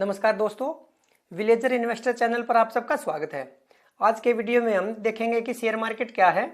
नमस्कार दोस्तों, villager investor channel पर आप सबका स्वागत है। आज के वीडियो में हम देखेंगे कि शेयर मार्केट क्या है,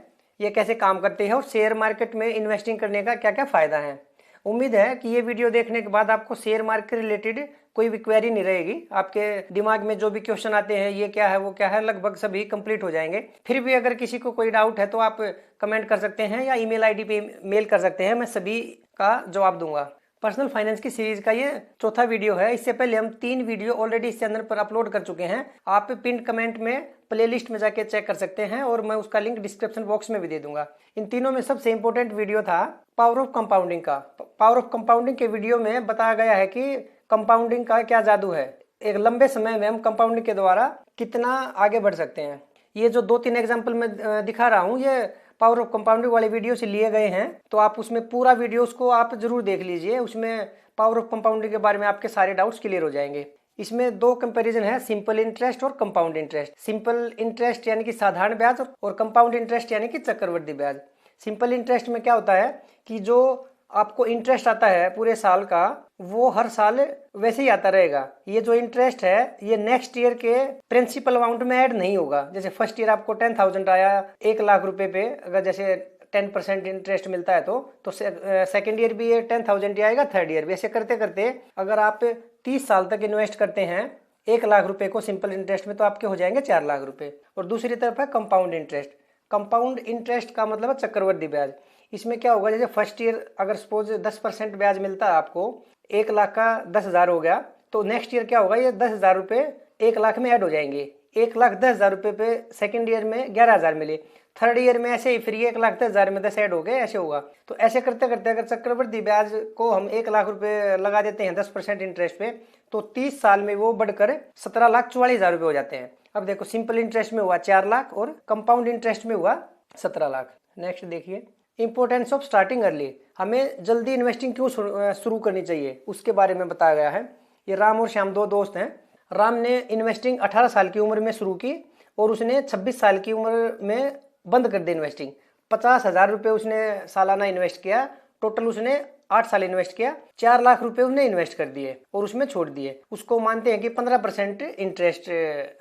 ये कैसे काम करते हैं और शेयर मार्केट में इन्वेस्टिंग करने का क्या क्या फ़ायदा है। उम्मीद है कि ये वीडियो देखने के बाद आपको शेयर मार्केट रिलेटेड कोई भी क्वेरी नहीं रहेगी। आपके दिमाग में जो भी क्वेश्चन आते हैं, ये क्या है वो क्या है, लगभग सभी कंप्लीट हो जाएंगे। फिर भी अगर किसी को कोई डाउट है तो आप कमेंट कर सकते हैं या ईमेल आईडी पे मेल कर सकते हैं, मैं सभी का जवाब दूंगा। पर्सनल फाइनेंस की सीरीज का ये चौथा वीडियो है। इससे पहले हम 3 वीडियो ऑलरेडी इस चैनल पर अपलोड कर चुके हैं। आप पिन कमेंट में प्लेलिस्ट में जाके चेक कर सकते हैं और मैं उसका लिंक डिस्क्रिप्शन बॉक्स में भी दे दूंगा। इन तीनों में सबसे इंपॉर्टेंट वीडियो था पावर ऑफ कंपाउंडिंग का। पावर ऑफ कंपाउंडिंग के वीडियो में बताया गया है कि कंपाउंडिंग का क्या जादू है, एक लंबे समय में हम कंपाउंडिंग के द्वारा कितना आगे बढ़ सकते हैं। ये जो 2-3 एग्जाम्पल मैं दिखा रहा हूँ, ये पावर ऑफ कंपाउंडिंग वाले वीडियो से लिए गए हैं। तो आप उसमें पूरा वीडियो उसको आप जरूर देख लीजिए। उसमें पावर ऑफ कंपाउंडिंग के बारे में आपके सारे डाउट्स क्लियर हो जाएंगे। इसमें 2 कंपैरिजन है, सिंपल इंटरेस्ट और कंपाउंड इंटरेस्ट। सिंपल इंटरेस्ट यानी कि साधारण ब्याज और कंपाउंड इंटरेस्ट यानी कि चक्रवृद्धि ब्याज। सिंपल इंटरेस्ट में क्या होता है कि जो आपको इंटरेस्ट आता है पूरे साल का, वो हर साल वैसे ही आता रहेगा। ये जो इंटरेस्ट है ये नेक्स्ट ईयर के प्रिंसिपल अमाउंट में ऐड नहीं होगा। जैसे फर्स्ट ईयर आपको 10,000 आया 1 लाख रुपए पे, अगर जैसे 10% इंटरेस्ट मिलता है तो सेकेंड ईयर भी ये 10,000 ही आएगा, थर्ड ईयर भी। ऐसे करते करते अगर आप 30 साल तक इन्वेस्ट करते हैं 1 लाख रुपए को सिंपल इंटरेस्ट में, तो आपके हो जाएंगे 4 लाख रुपए। और दूसरी तरफ है कंपाउंड इंटरेस्ट। कंपाउंड इंटरेस्ट का मतलब है चक्रवृद्धि ब्याज। इसमें क्या होगा, जैसे फर्स्ट ईयर अगर सपोज 10% ब्याज मिलता है आपको, 1 लाख का 10,000 हो गया, तो नेक्स्ट ईयर क्या होगा, ये 10,000 रुपये 1 लाख में ऐड हो जाएंगे। 1,10,000 रुपये पे सेकंड ईयर में 11,000 मिले, थर्ड ईयर में ऐसे ही फिर 1,10,000 में 10 ऐड हो गए, ऐसे होगा। तो ऐसे करते करते अगर चक्रवृद्धि ब्याज को हम 1 लाख रुपये लगा देते हैं 10% इंटरेस्ट पे, तो 30 साल में वो बढ़कर 17,44,000 रुपये हो जाते हैं। अब देखो, सिंपल इंटरेस्ट में हुआ 4 लाख और कंपाउंड इंटरेस्ट में हुआ 17 लाख। नेक्स्ट देखिए, इंपोर्टेंस ऑफ स्टार्टिंग अर्ली। हमें जल्दी इन्वेस्टिंग क्यों शुरू करनी चाहिए उसके बारे में बताया गया है। ये राम और श्याम 2 दोस्त हैं। राम ने इन्वेस्टिंग 18 साल की उम्र में शुरू की और उसने 26 साल की उम्र में बंद कर दी इन्वेस्टिंग। 50,000 रुपये उसने सालाना इन्वेस्ट किया। टोटल उसने 8 साल इन्वेस्ट किया, 4 लाख रुपए उसने इन्वेस्ट कर दिए और उसमें छोड़ दिए। उसको मानते हैं कि 15% इंटरेस्ट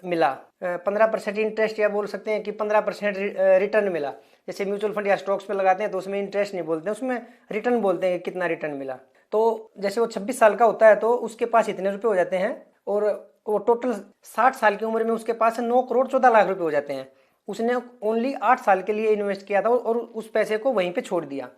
मिला। 15% इंटरेस्ट, या बोल सकते हैं कि 15% रिटर्न मिला। जैसे म्यूचुअल फंड या स्टॉक्स में लगाते हैं तो उसमें इंटरेस्ट नहीं बोलते, उसमें रिटर्न बोलते हैं कि कितना रिटर्न मिला। तो जैसे वो 26 साल का होता है तो उसके पास इतने रुपए हो जाते हैं, और वो टोटल 60 साल की उम्र में उसके पास 9 करोड़ 14 लाख रुपए हो जाते हैं। उसने ओनली 8 साल के लिए इन्वेस्ट किया था और उस पैसे को वहीं पे छोड़ दिया।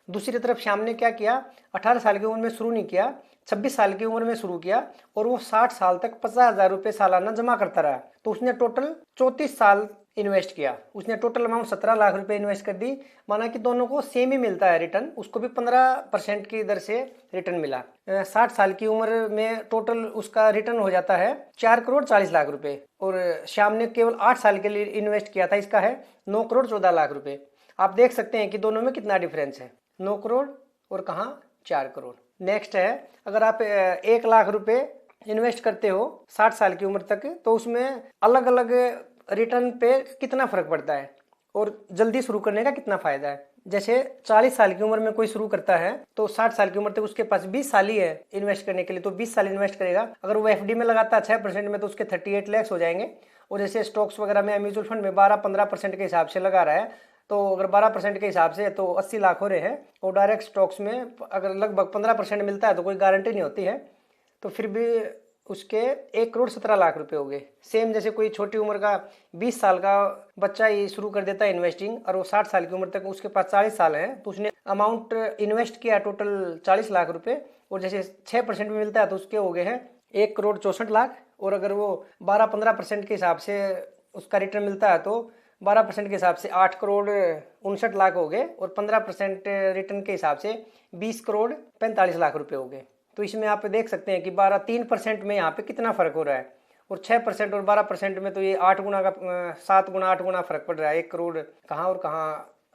दूसरी तरफ श्याम ने क्या किया, 18 साल की उम्र में शुरू नहीं किया, 26 साल की उम्र में शुरू किया और वो 60 साल तक 50,000 रुपये सालाना जमा करता रहा। तो उसने टोटल 34 साल इन्वेस्ट किया। उसने टोटल अमाउंट 17 लाख रुपए इन्वेस्ट कर दी। माना कि दोनों को सेम ही मिलता है रिटर्न, उसको भी 15% की दर से रिटर्न मिला। 60 साल की उम्र में टोटल उसका रिटर्न हो जाता है 4 करोड़ 40 लाख रुपए, और श्याम ने केवल 8 साल के लिए इन्वेस्ट किया था, इसका है 9 करोड़ 14 लाख रुपए। आप देख सकते हैं कि दोनों में कितना डिफरेंस है, 9 करोड़ और कहाँ 4 करोड़। नेक्स्ट है, अगर आप 1 लाख रुपए इन्वेस्ट करते हो 60 साल की उम्र तक, तो उसमें अलग अलग रिटर्न पे कितना फर्क पड़ता है और जल्दी शुरू करने का कितना फायदा है। जैसे 40 साल की उम्र में कोई शुरू करता है तो 60 साल की उम्र तक उसके पास 20 साल ही है इन्वेस्ट करने के लिए, तो 20 साल इन्वेस्ट करेगा। अगर वो एफडी में लगाता है 6% में, तो उसके 38 लाख हो जाएंगे। और जैसे स्टॉक्स वगैरह में, म्यूचुअल फंड में 12-15% के हिसाब से लगा रहा है, तो अगर 12% के हिसाब से तो 80 लाख हो रहे हैं। और डायरेक्ट स्टॉक्स में अगर लगभग 15% मिलता है तो कोई गारंटी नहीं होती है, तो फिर भी उसके 1 करोड़ 17 लाख रुपए हो गए। सेम जैसे कोई छोटी उम्र का 20 साल का बच्चा ही शुरू कर देता है इन्वेस्टिंग, और वो 60 साल की उम्र तक उसके पास 40 साल है, तो उसने अमाउंट इन्वेस्ट किया टोटल 40 लाख रुपए, और जैसे 6% में मिलता है तो उसके हो गए हैं 1 करोड़ 64 लाख। और अगर वो 12-15% के हिसाब से उसका रिटर्न मिलता है तो 12% के हिसाब से 8 करोड़ 59 लाख हो गए, और 15% रिटर्न के हिसाब से 20 करोड़ 45 लाख रुपए हो गए। तो इसमें आप देख सकते हैं कि 3% में यहाँ पे कितना फर्क हो रहा है, और 6% और 12% में तो ये 8 गुना का 7 गुना 8 गुना फर्क पड़ रहा है। 1 करोड़ कहाँ और कहाँ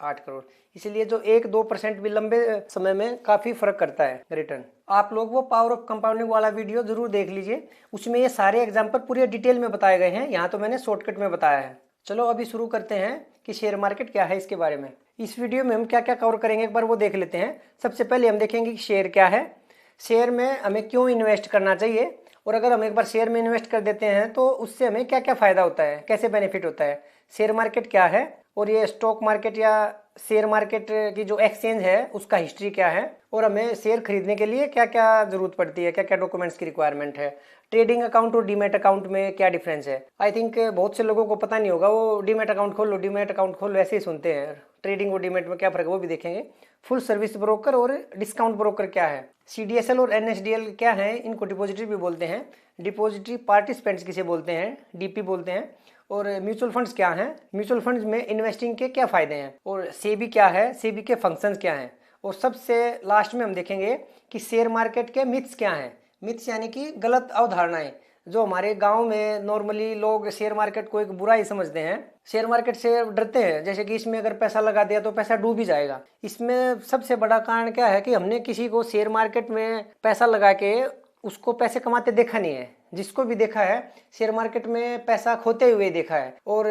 8 करोड़। इसलिए जो 1-2% भी लंबे समय में काफ़ी फर्क करता है रिटर्न। आप लोग वो पावर ऑफ कंपाउंडिंग वाला वीडियो जरूर देख लीजिए, उसमें ये सारे एग्जाम्पल पूरे डिटेल में बताए गए हैं। यहाँ तो मैंने शॉर्टकट में बताया है। चलो अभी शुरू करते हैं कि शेयर मार्केट क्या है, इसके बारे में। इस वीडियो में हम क्या क्या कवर करेंगे एक बार वो देख लेते हैं। सबसे पहले हम देखेंगे कि शेयर क्या है, शेयर में हमें क्यों इन्वेस्ट करना चाहिए, और अगर हम एक बार शेयर में इन्वेस्ट कर देते हैं तो उससे हमें क्या क्या फायदा होता है, कैसे बेनिफिट होता है, शेयर मार्केट क्या है और ये स्टॉक मार्केट या शेयर मार्केट की जो एक्सचेंज है उसका हिस्ट्री क्या है, और हमें शेयर खरीदने के लिए क्या क्या जरूरत पड़ती है, क्या क्या डॉक्यूमेंट्स की रिक्वायरमेंट है, ट्रेडिंग अकाउंट और डीमैट अकाउंट में क्या डिफरेंस है। आई थिंक बहुत से लोगों को पता नहीं होगा, वो डीमैट अकाउंट खोल लो, डीमैट अकाउंट खोल लो ऐसे ही सुनते हैं। ट्रेडिंग और डीमैट में क्या फर्क है वो भी देखेंगे। फुल सर्विस ब्रोकर और डिस्काउंट ब्रोकर क्या है, सीडीएसएल और एनएसडीएल क्या है, इनको डिपॉजिटरी भी बोलते हैं, डिपॉजिटरी पार्टिसिपेंट्स किसे बोलते हैं, डीपी बोलते हैं। और म्यूचुअल फंड्स क्या हैं, म्यूचुअल फंड्स में इन्वेस्टिंग के क्या फायदे हैं, और सेबी क्या है, सेबी के फंक्शंस क्या हैं, और सबसे लास्ट में हम देखेंगे कि शेयर मार्केट के मिथ्स क्या हैं। मिथ्स यानी कि गलत अवधारणाएं जो हमारे गांव में नॉर्मली लोग शेयर मार्केट को एक बुरा ही समझते हैं, शेयर मार्केट से डरते हैं, जैसे कि इसमें अगर पैसा लगा दिया तो पैसा डूब ही जाएगा। इसमें सबसे बड़ा कारण क्या है कि हमने किसी को शेयर मार्केट में पैसा लगा के उसको पैसे कमाते देखा नहीं है। जिसको भी देखा है शेयर मार्केट में पैसा खोते हुए देखा है। और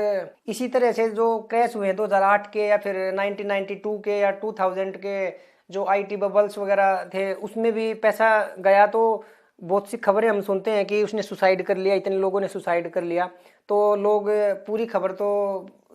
इसी तरह से जो क्रैश हुए हैं 2008 के या फिर 1992 के या 2000 के जो आईटी बबल्स वगैरह थे उसमें भी पैसा गया, तो बहुत सी खबरें हम सुनते हैं कि उसने सुसाइड कर लिया, इतने लोगों ने सुसाइड कर लिया। तो लोग पूरी खबर तो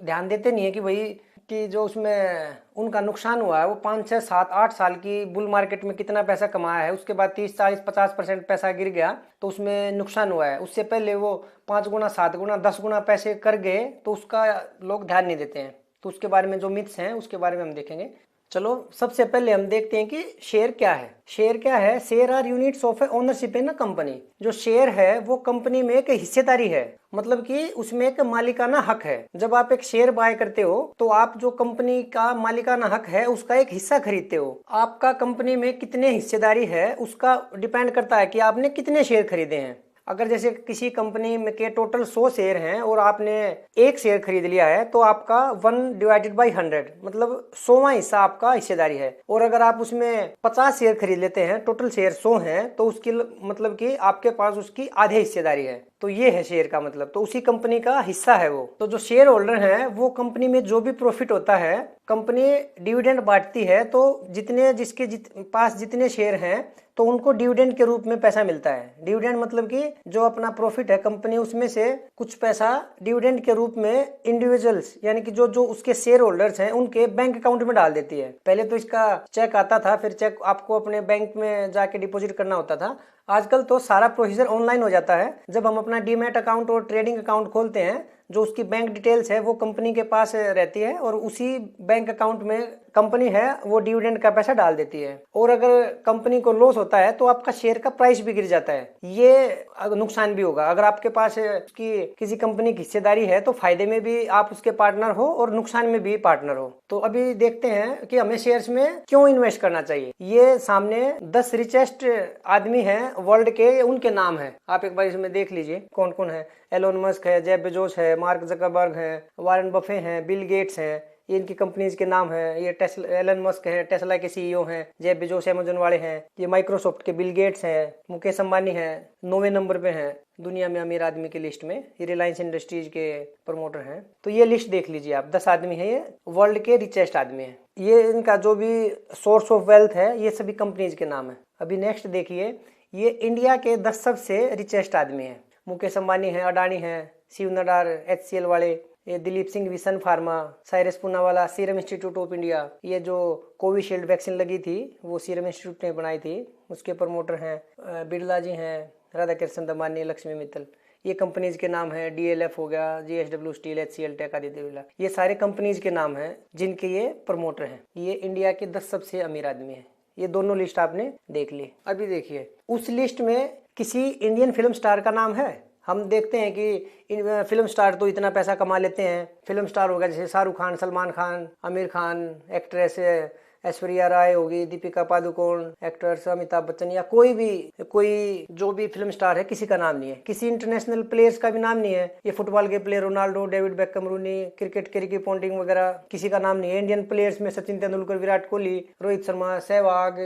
ध्यान देते नहीं है कि भाई कि जो उसमें उनका नुकसान हुआ है वो 5, 6, 7, 8 साल की बुल मार्केट में कितना पैसा कमाया है, उसके बाद 30, 40, 50% पैसा गिर गया तो उसमें नुकसान हुआ है। उससे पहले वो 5 गुना, 7 गुना, 10 गुना पैसे कर गए तो उसका लोग ध्यान नहीं देते हैं। तो उसके बारे में जो मिथ्स हैं उसके बारे में हम देखेंगे। चलो सबसे पहले हम देखते हैं कि शेयर क्या है। शेयर क्या है, share are units of a ownership in a company. जो शेयर है वो कंपनी में एक हिस्सेदारी है, मतलब कि उसमें एक मालिकाना हक है। जब आप एक शेयर बाय करते हो तो आप जो कंपनी का मालिकाना हक है उसका एक हिस्सा खरीदते हो। आपका कंपनी में कितने हिस्सेदारी है उसका डिपेंड करता है कि आपने कितने शेयर खरीदे हैं। अगर जैसे किसी कंपनी में के टोटल 100 शेयर हैं और आपने एक शेयर खरीद लिया है तो आपका 1/100 मतलब 100वां हिस्सा आपका हिस्सेदारी है। और अगर आप उसमें 50 शेयर खरीद लेते हैं, टोटल शेयर 100 हैं, तो उसकी मतलब कि आपके पास उसकी आधे हिस्सेदारी है। तो ये है शेयर का मतलब, तो उसी कंपनी का हिस्सा है वो। तो जो शेयर होल्डर है वो कंपनी में जो भी प्रॉफिट होता है कंपनी डिविडेंड बांटती है, तो जितने जिसके पास जितने शेयर हैं तो उनको डिविडेंड के रूप में पैसा मिलता है। डिविडेंड मतलब कि जो अपना प्रॉफिट है कंपनी उसमें से कुछ पैसा डिविडेंड के रूप में इंडिविजुअल्स यानी कि जो जो उसके शेयर होल्डर्स हैं उनके बैंक अकाउंट में डाल देती है। पहले तो इसका चेक आता था, फिर चेक आपको अपने बैंक में जाके डिपॉजिट करना होता था। आजकल तो सारा प्रोसीजर ऑनलाइन हो जाता है। जब हम अपना डीमैट अकाउंट और ट्रेडिंग अकाउंट खोलते हैं, जो उसकी बैंक डिटेल्स है वो कंपनी के पास रहती है और उसी बैंक अकाउंट में कंपनी है वो डिविडेंड का पैसा डाल देती है। और अगर कंपनी को लॉस होता है तो आपका शेयर का प्राइस भी गिर जाता है, ये नुकसान भी होगा। अगर आपके पास उसकी किसी कंपनी की हिस्सेदारी है तो फायदे में भी आप उसके पार्टनर हो और नुकसान में भी पार्टनर हो। तो अभी देखते हैं कि हमें शेयर्स में क्यों इन्वेस्ट करना चाहिए। ये सामने 10 रिचेस्ट आदमी हैं वर्ल्ड के, उनके नाम है, आप एक बार इसमें देख लीजिए कौन कौन है। एलोन मस्क है, जेफ बेजोस है, मार्क जकरबर्ग है, वारेन बफे हैं, बिल गेट्स हैं, ये इनकी कंपनीज के नाम है। ये टेस्ला, एलन मस्क है, टेस्ला के सीईओ हैं, जेफ बेजोस अमेज़न वाले हैं, ये माइक्रोसॉफ्ट के बिल गेट्स हैं, मुकेश अंबानी है, 9वें नंबर पे हैं दुनिया में अमीर आदमी की लिस्ट में। ये रिलायंस इंडस्ट्रीज के प्रमोटर हैं। तो ये लिस्ट देख लीजिए आप, 10 आदमी है, ये वर्ल्ड के रिचेस्ट आदमी है। ये इनका जो भी सोर्स ऑफ वेल्थ है ये सभी कंपनीज के नाम है। अभी नेक्स्ट देखिए, ये इंडिया के 10 सबसे रिचेस्ट आदमी है। मुकेश अंबानी है, अडानी है, शिव नडार HCL वाले, ये दिलीप सिंह विसन pharma, Cyrus Poonawalla serum institute of India, ये जो कोविशील्ड वैक्सीन लगी थी वो सीरम इंस्टीट्यूट ने बनाई थी, उसके प्रमोटर हैं। बिरला जी हैं, राधा कृष्ण दमानी, लक्ष्मी मित्तल, ये कंपनीज के नाम है। DLF हो गया, GSW steel, HCL tech, Aditya Birla, ये सारे कंपनीज के नाम हैं जिनके ये प्रमोटर हैं। ये इंडिया के 10 सबसे अमीर आदमी हैं। ये दोनों लिस्ट आपने देख ली। अभी देखिए उस लिस्ट में किसी इंडियन फिल्म स्टार का नाम है। हम देखते हैं कि फिल्म स्टार तो इतना पैसा कमा लेते हैं। फिल्म स्टार हो गया जैसे शाहरुख खान, सलमान खान, आमिर खान, एक्ट्रेस ऐश्वर्या राय होगी, दीपिका पादुकोण, एक्टर्स अमिताभ बच्चन, या कोई जो भी फिल्म स्टार है किसी का नाम नहीं है। किसी इंटरनेशनल प्लेयर्स का भी नाम नहीं है। ये फुटबॉल के player Ronaldo, David Beckham, Rooney, cricket के रिकी पॉन्टिंग वगैरह किसी का नाम नहीं है। इंडियन प्लेयर्स में सचिन तेंदुलकर, विराट कोहली, रोहित शर्मा, सहवाग,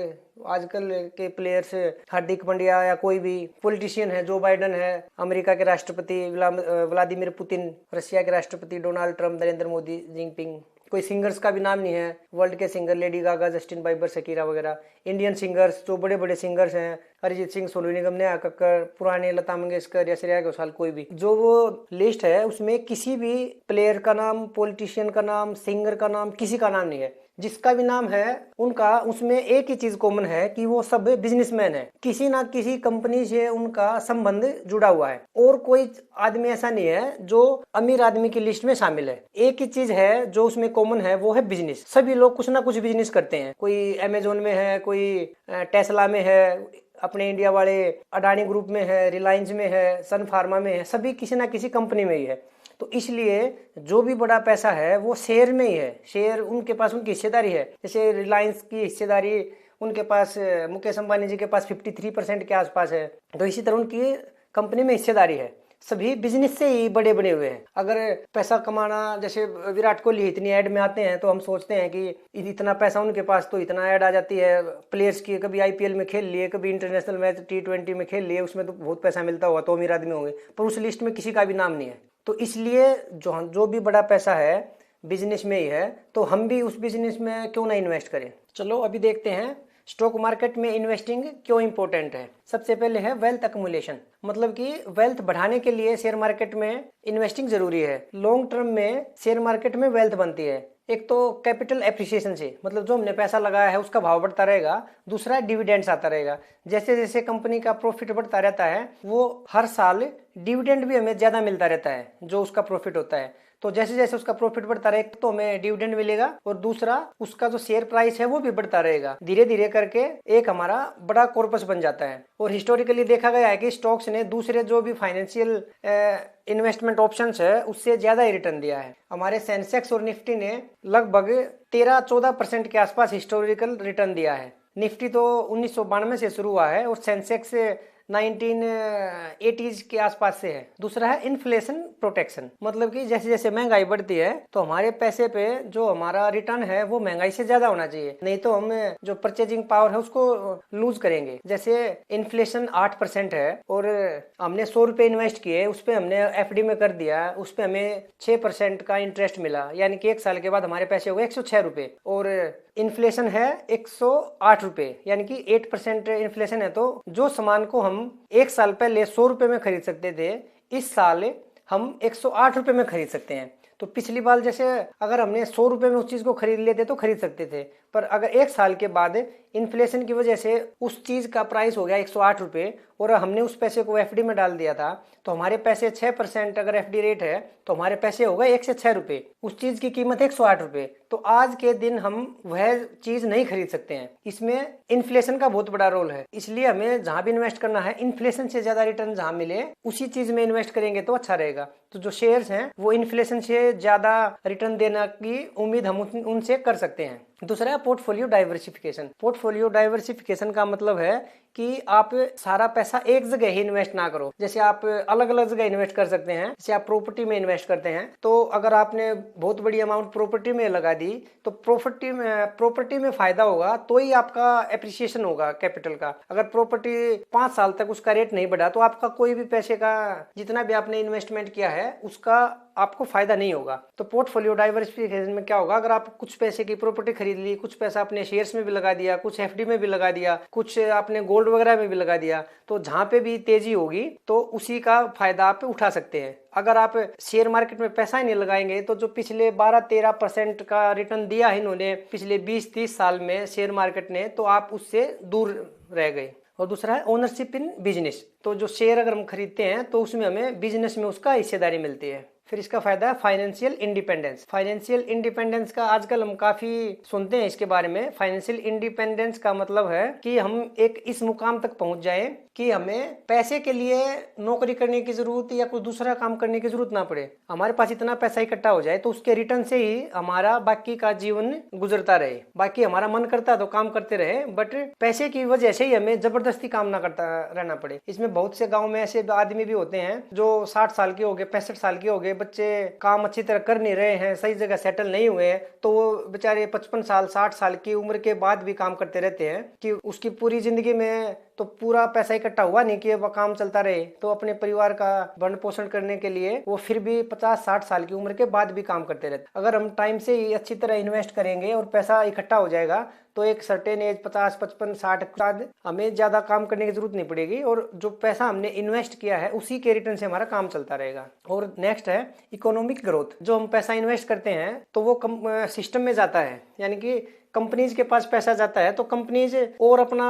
आजकल के प्लेयर्स हार्दिक पांड्या, या कोई भी पॉलिटिशियन है, जो बाइडन है, अमेरिका के राष्ट्रपति व्लादिमीर पुतिन, रशिया के राष्ट्रपति Donald Trump, Narendra Modi, Jinping. कोई सिंगर्स का भी नाम नहीं है। वर्ल्ड के singer Lady Gaga, Justin Bieber, Shakira वगैरह इंडियन सिंगर्स, जो बड़े बड़े सिंगर्स हैं, अरिजीत सिंह, सोनू निगम, नेहा कक्कड़, पुराने लता मंगेशकर या श्रेया घोषाल, कोई भी, जो वो लिस्ट है उसमें किसी भी प्लेयर का नाम, पॉलिटिशियन का नाम, सिंगर का नाम, किसी का नाम नहीं है। जिसका भी नाम है उनका उसमें एक ही चीज कॉमन है कि वो सब बिजनेसमैन है, किसी ना किसी कंपनी से उनका संबंध जुड़ा हुआ है, और कोई आदमी ऐसा नहीं है जो अमीर आदमी की लिस्ट में शामिल है। एक ही चीज है जो उसमें कॉमन है, वो है बिजनेस। सभी लोग कुछ ना कुछ बिजनेस करते हैं, कोई अमेजोन में है, कोई टेस्ला में है, अपने इंडिया वाले अडानी ग्रुप में है, रिलायंस में है, सन फार्मा में है, सभी किसी ना किसी कंपनी में ही है। तो इसलिए जो भी बड़ा पैसा है वो शेयर में ही है, शेयर उनके पास, उनकी हिस्सेदारी है। जैसे रिलायंस की हिस्सेदारी उनके पास, मुकेश अंबानी जी के पास 53% के आसपास है। तो इसी तरह उनकी कंपनी में हिस्सेदारी है। सभी बिजनेस से ही बड़े बने हुए हैं। अगर पैसा कमाना, जैसे विराट कोहली इतनी ऐड में आते हैं तो हम सोचते हैं कि इतना पैसा उनके पास, तो इतना ऐड आ जाती है प्लेयर्स की, कभी आईपीएल में खेल लिए, कभी इंटरनेशनल मैच T20 में खेल लिए, उसमें तो बहुत पैसा मिलता हुआ, तो अमीर आदमी होंगे, पर उस लिस्ट में किसी का भी नाम नहीं है। तो इसलिए जो भी बड़ा पैसा है बिजनेस में ही है, तो हम भी उस बिजनेस में क्यों ना इन्वेस्ट करें। चलो अभी देखते हैं स्टॉक मार्केट में इन्वेस्टिंग क्यों इंपॉर्टेंट है। सबसे पहले है वेल्थ अक्मुलेशन, मतलब कि वेल्थ बढ़ाने के लिए शेयर मार्केट में इन्वेस्टिंग जरूरी है। लॉन्ग टर्म में शेयर मार्केट में वेल्थ बनती है। एक तो कैपिटल एप्रिसिएशन से, मतलब जो हमने पैसा लगाया है उसका भाव बढ़ता रहेगा। दूसरा डिविडेंड्स आता रहेगा, जैसे जैसे कंपनी का प्रॉफिट बढ़ता रहता है वो हर साल डिविडेंड भी हमें ज्यादा मिलता रहता है, जो उसका प्रॉफिट होता है। तो जैसे जैसे उसका प्रॉफिट बढ़ता रहेगा तो हमें डिविडेंड मिलेगा, और दूसरा उसका जो शेयर प्राइस है वो भी बढ़ता रहेगा। धीरे धीरे करके एक हमारा बड़ा कॉर्पस बन जाता है। और हिस्टोरिकली देखा गया है कि स्टॉक्स ने दूसरे जो भी फाइनेंशियल इन्वेस्टमेंट ऑप्शंस है उससे ज्यादा ही रिटर्न दिया है। हमारे सेंसेक्स और निफ्टी ने लगभग 13-14% के आसपास हिस्टोरिकल रिटर्न दिया है। निफ्टी तो 1992 से शुरू हुआ है और सेंसेक्स 1980s के आसपास से है। दूसरा है इन्फ्लेशन प्रोटेक्शन, मतलब कि जैसे जैसे महंगाई बढ़ती है तो हमारे पैसे पे जो हमारा रिटर्न है वो महंगाई से ज्यादा होना चाहिए, नहीं तो हम जो परचेजिंग पावर है उसको लूज करेंगे। जैसे इन्फ्लेशन 8% है और हमने 100 रुपए इन्वेस्ट किए, उस पर हमने एफडी में कर दिया, उस पर हमें 6% का इंटरेस्ट मिला, यानी कि 1 साल के बाद हमारे पैसे हो गए 106 रुपए। और इन्फ्लेशन है 108 रुपए, यानी कि 8% इन्फ्लेशन है। तो जो सामान को हम 1 साल पहले 100 रुपए में खरीद सकते थे, इस साल हम 108 रुपए में खरीद सकते हैं। तो पिछली बार जैसे अगर हमने 100 रुपए में उस चीज को खरीद लेते तो खरीद सकते थे, पर अगर 1 साल के बाद इन्फ्लेशन की वजह से उस चीज का प्राइस हो गया 108 रुपए और हमने उस पैसे को एफडी में डाल दिया था, तो हमारे पैसे 6% अगर एफडी रेट है तो हमारे पैसे हो गए 106 रुपए, उस चीज की कीमत 108 रुपए। तो आज के दिन हम वह चीज नहीं खरीद सकते हैं। इसमें इन्फ्लेशन का बहुत बड़ा रोल है। इसलिए हमें जहां भी इन्वेस्ट करना है, इन्फ्लेशन से ज्यादा रिटर्न जहां मिले उसी चीज में इन्वेस्ट करेंगे तो अच्छा रहेगा। तो जो शेयर्स हैं वो इन्फ्लेशन से ज्यादा रिटर्न देने की उम्मीद हम उनसे कर सकते हैं। दूसरा है पोर्टफोलियो डाइवर्सिफिकेशन। पोर्टफोलियो डाइवर्सिफिकेशन का मतलब है कि आप सारा पैसा एक जगह ही इन्वेस्ट ना करो। जैसे आप अलग अलग जगह इन्वेस्ट कर सकते हैं। जैसे आप प्रॉपर्टी में इन्वेस्ट करते हैं, तो अगर आपने बहुत बड़ी अमाउंट प्रॉपर्टी में लगा दी तो प्रॉपर्टी में फायदा होगा तो ही आपका एप्रिसिएशन होगा कैपिटल का। अगर प्रॉपर्टी 5 साल तक उसका रेट नहीं बढ़ा तो आपका कोई भी पैसे का, जितना भी आपने इन्वेस्टमेंट किया है उसका आपको फायदा नहीं होगा। तो पोर्टफोलियो डाइवर्सिफिकेशन में क्या होगा, अगर आप कुछ पैसे की प्रॉपर्टी खरीद ली, कुछ पैसा अपने शेयर्स में भी लगा दिया, कुछ एफडी में भी लगा दिया, कुछ आपने गोल्ड वगैरह में भी लगा दिया, तो जहां पे भी तेजी होगी तो उसी का फायदा आप उठा सकते हैं। अगर आप शेयर मार्केट में पैसा ही नहीं लगाएंगे तो जो पिछले 12-13% का रिटर्न दिया है इन्होंने पिछले 20-30 साल में शेयर मार्केट ने, तो आप उससे दूर रह गए। और दूसरा है ओनरशिप इन बिजनेस। तो जो शेयर अगर हम खरीदते हैं तो उसमें हमें बिजनेस में उसका हिस्सेदारी मिलती है। फिर इसका फायदा है फाइनेंशियल इंडिपेंडेंस। फाइनेंशियल इंडिपेंडेंस का आजकल हम काफी सुनते हैं इसके बारे में। फाइनेंशियल इंडिपेंडेंस का मतलब है कि हम एक इस मुकाम तक पहुंच जाए कि हमें पैसे के लिए नौकरी करने की जरूरत या कोई दूसरा काम करने की जरूरत ना पड़े। हमारे पास इतना पैसा इकट्ठा हो जाए तो उसके रिटर्न से ही हमारा बाकी का जीवन गुजरता रहे। बाकी हमारा मन करता है तो काम करते रहे, बट पैसे की वजह से ही हमें जबरदस्ती काम ना करता रहना पड़े। इसमें बहुत से गाँव में ऐसे आदमी भी होते हैं जो 60 साल के हो गए, 65 साल के हो गए, बच्चे काम अच्छी तरह कर नहीं रहे हैं, सही जगह सेटल नहीं हुए हैं, तो वो बेचारे 55 साल 60 साल की उम्र के बाद भी काम करते रहते हैं कि उसकी पूरी जिंदगी में तो पूरा पैसा इकट्ठा हुआ नहीं कि वो काम चलता रहे, तो अपने परिवार का भरण पोषण करने के लिए वो फिर भी 50-60 साल की उम्र के बाद भी काम करते रहते। अगर हम टाइम से ही अच्छी तरह इन्वेस्ट करेंगे और पैसा इकट्ठा हो जाएगा तो एक सर्टेन एज 50, 55, 60 के बाद हमें ज्यादा काम करने की जरूरत नहीं पड़ेगी और जो पैसा हमने इन्वेस्ट किया है उसी के रिटर्न से हमारा काम चलता रहेगा। और नेक्स्ट है इकोनॉमिक ग्रोथ। जो हम पैसा इन्वेस्ट करते हैं तो वो सिस्टम में जाता है, यानी कि कंपनीज के पास पैसा जाता है तो कंपनीज और अपना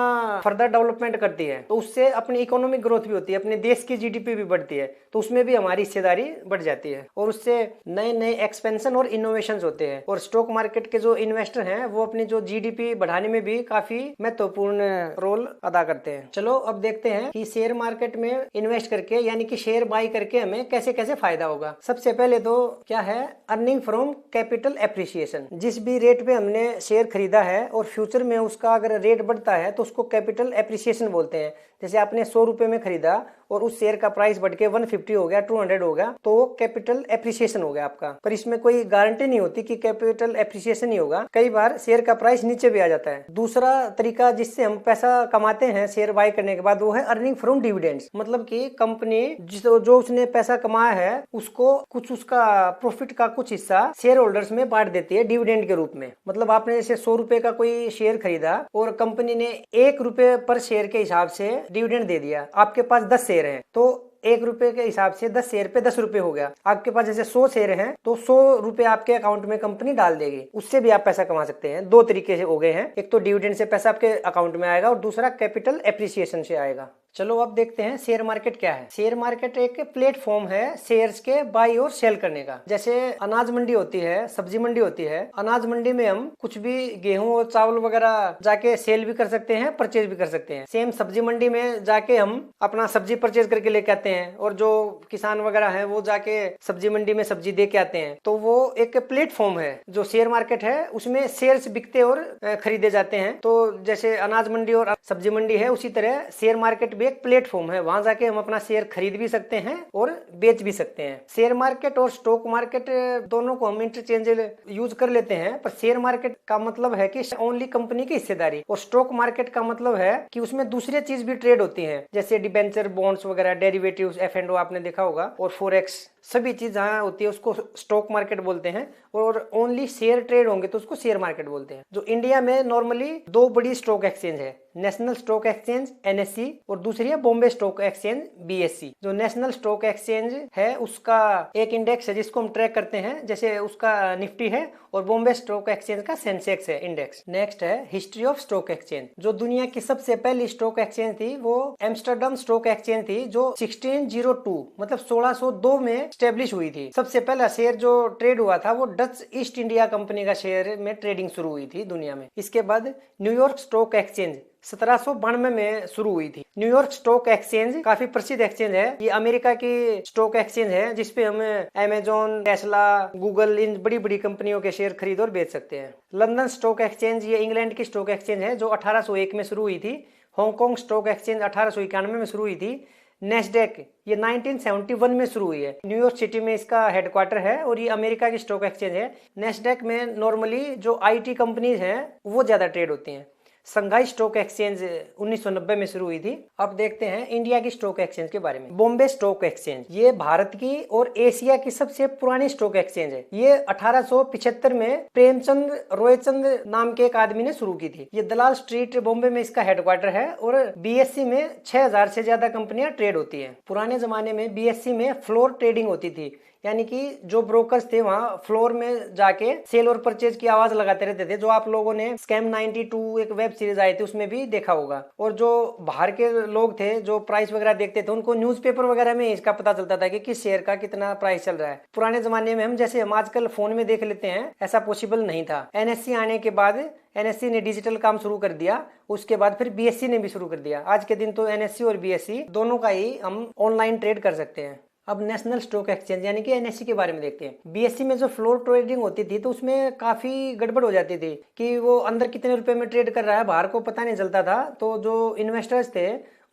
फर्दर डेवलपमेंट करती है, तो उससे अपनी इकोनॉमिक ग्रोथ भी होती है, अपने देश की जीडीपी भी बढ़ती है, तो उसमें भी हमारी हिस्सेदारी बढ़ जाती है और उससे नए नए एक्सपेंशन और इनोवेशंस होते हैं। और स्टॉक मार्केट के जो इन्वेस्टर हैं वो अपनी जो जीडीपी बढ़ाने में भी काफी महत्वपूर्ण रोल अदा करते हैं। चलो अब देखते हैं कि शेयर मार्केट में इन्वेस्ट करके यानी कि शेयर बाई करके हमें कैसे कैसे फायदा होगा। सबसे पहले तो क्या है, अर्निंग फ्रॉम कैपिटल एप्रिसिएशन। जिस भी रेट पे हमने शेयर खरीदा है और फ्यूचर में उसका अगर रेट बढ़ता है तो उसको कैपिटल एप्रिसिएशन बोलते हैं। जैसे आपने 100 रुपए में खरीदा और उस शेयर का प्राइस बढ़ के 150 हो गया, 200 हो गया, तो वो कैपिटल एप्रिसिएशन हो गया आपका। पर इसमें कोई गारंटी नहीं होती कि कैपिटल एप्रिसिएशन ही होगा, कई बार शेयर का प्राइस नीचे भी आ जाता है। दूसरा तरीका जिससे हम पैसा कमाते हैं शेयर बाय करने के बाद वो है अर्निंग फ्रॉम डिविडेंड्स। मतलब कि कंपनी जो उसने पैसा कमाया है उसको कुछ उसका प्रॉफिट का कुछ हिस्सा शेयर होल्डर्स में बांट देती है डिविडेंड के रूप में। मतलब आपने जैसे 100 रुपए का कोई शेयर खरीदा और कंपनी ने 1 रुपए पर शेयर के हिसाब से डिविडेंड दे दिया। आपके पास 10 शेयर हैं तो 1 रुपए के हिसाब से 10 शेयर पे 10 रुपए हो गया। आपके पास जैसे 100 शेयर हैं तो 100 रुपए आपके अकाउंट में कंपनी डाल देगी, उससे भी आप पैसा कमा सकते हैं। दो तरीके से हो गए हैं, एक तो डिविडेंड से पैसा आपके अकाउंट में आएगा और दूसरा कैपिटल एप्रिसिएशन से आएगा। चलो अब देखते हैं शेयर मार्केट क्या है। शेयर मार्केट एक प्लेटफॉर्म है शेयर्स के बाई और सेल करने का। जैसे अनाज मंडी होती है, सब्जी मंडी होती है। अनाज मंडी में हम कुछ भी गेहूं और चावल वगैरह जाके सेल भी कर सकते हैं, परचेज भी कर सकते हैं। सेम सब्जी मंडी में जाके हम अपना सब्जी परचेज करके लेके आते हैं और जो किसान वगैरह है वो जाके सब्जी मंडी में सब्जी दे के आते हैं। तो वो एक प्लेटफॉर्म है जो शेयर मार्केट है, उसमें शेयर्स बिकते और खरीदे जाते हैं। तो जैसे अनाज मंडी और सब्जी मंडी है उसी तरह शेयर मार्केट भी एक प्लेटफॉर्म है, वहां जाके हम अपना शेयर खरीद भी सकते हैं और बेच भी सकते हैं। शेयर मार्केट और स्टॉक मार्केट दोनों को हम इंटरचेंज यूज कर लेते हैं, पर शेयर मार्केट का मतलब है कि ओनली कंपनी की हिस्सेदारी और स्टॉक मार्केट का मतलब है कि उसमें दूसरी चीज भी ट्रेड होती है, जैसे डिबेंचर, बॉन्ड्स वगैरह, डेरिवेटिव्स, F&O आपने देखा होगा, और फॉरेक्स, सभी चीज जहाँ होती है उसको स्टॉक मार्केट बोलते हैं। और ओनली शेयर ट्रेड होंगे तो उसको शेयर मार्केट बोलते हैं। जो इंडिया में नॉर्मली दो बड़ी स्टॉक एक्सचेंज है, नेशनल स्टॉक एक्सचेंज NSE और दूसरी है बॉम्बे स्टॉक एक्सचेंज BSE। जो नेशनल स्टॉक एक्सचेंज है उसका एक इंडेक्स है जिसको हम ट्रैक करते हैं, जैसे उसका निफ्टी है, और बॉम्बे स्टॉक एक्सचेंज का सेंसेक्स है इंडेक्स। नेक्स्ट है हिस्ट्री ऑफ स्टॉक एक्सचेंज। जो दुनिया की सबसे पहली स्टॉक एक्सचेंज थी वो एम्स्टर्डम स्टॉक एक्सचेंज थी, जो 1602 मतलब 1602 में स्टेब्लिश हुई थी। सबसे पहला शेयर जो ट्रेड हुआ था वो डच ईस्ट इंडिया कंपनी का शेयर में ट्रेडिंग शुरू हुई थी दुनिया में। इसके बाद न्यूयॉर्क स्टॉक एक्सचेंज 1792 में शुरू हुई थी। न्यूयॉर्क स्टॉक एक्सचेंज काफी प्रसिद्ध एक्सचेंज है, ये अमेरिका की स्टॉक एक्सचेंज है जिसपे हम अमेजोन, टेस्ला, गूगल, इन बड़ी बड़ी कंपनियों के शेयर खरीद और बेच सकते हैं। लंदन स्टॉक एक्सचेंज ये इंग्लैंड की स्टॉक एक्सचेंज है जो 1801 में शुरू हुई थी। हांगकांग स्टॉक एक्सचेंज 1891 में शुरू हुई थी। नेस्डेक ये 1971 में शुरू हुई है, न्यूयॉर्क सिटी में इसका हेडक्वार्टर है और ये अमेरिका की स्टॉक एक्सचेंज है। नेस्डेक में नॉर्मली जो IT कंपनीज हैं वो ज्यादा ट्रेड होती हैं। संघाई स्टॉक एक्सचेंज 1990 में शुरू हुई थी। अब देखते हैं इंडिया की स्टॉक एक्सचेंज के बारे में। बॉम्बे स्टॉक एक्सचेंज ये भारत की और एशिया की सबसे पुरानी स्टॉक एक्सचेंज है। ये 1875 में प्रेमचंद रॉयचंद नाम के एक आदमी ने शुरू की थी। ये दलाल स्ट्रीट बॉम्बे में इसका हेडक्वार्टर है और BSE में 6000 से ज्यादा कंपनियां ट्रेड होती हैं। पुराने जमाने में BSE में फ्लोर ट्रेडिंग होती थी, यानी कि जो ब्रोकर्स थे वहां फ्लोर में जाके सेल और परचेज की आवाज लगाते रहते थे, जो आप लोगों ने स्कैम 92 एक वेब सीरीज आई थी उसमें भी देखा होगा। और जो बाहर के लोग थे जो प्राइस वगैरह देखते थे उनको न्यूज़पेपर वगैरह में इसका पता चलता था कि किस शेयर का कितना प्राइस चल रहा है। पुराने जमाने में हम जैसे हम आजकल फोन में देख लेते हैं, ऐसा पॉसिबल नहीं था। NSE आने के बाद NSE ने डिजिटल काम शुरू कर दिया, उसके बाद फिर BSE ने भी शुरू कर दिया। आज के दिन तो NSE और BSE दोनों का ही हम ऑनलाइन ट्रेड कर सकते हैं। अब नेशनल स्टॉक एक्सचेंज यानी कि NSE के बारे में देखते हैं। BSE में जो फ्लोर ट्रेडिंग होती थी तो उसमें काफी गड़बड़ हो जाती थी कि वो अंदर कितने रुपए में ट्रेड कर रहा है बाहर को पता नहीं चलता था। तो जो इन्वेस्टर्स थे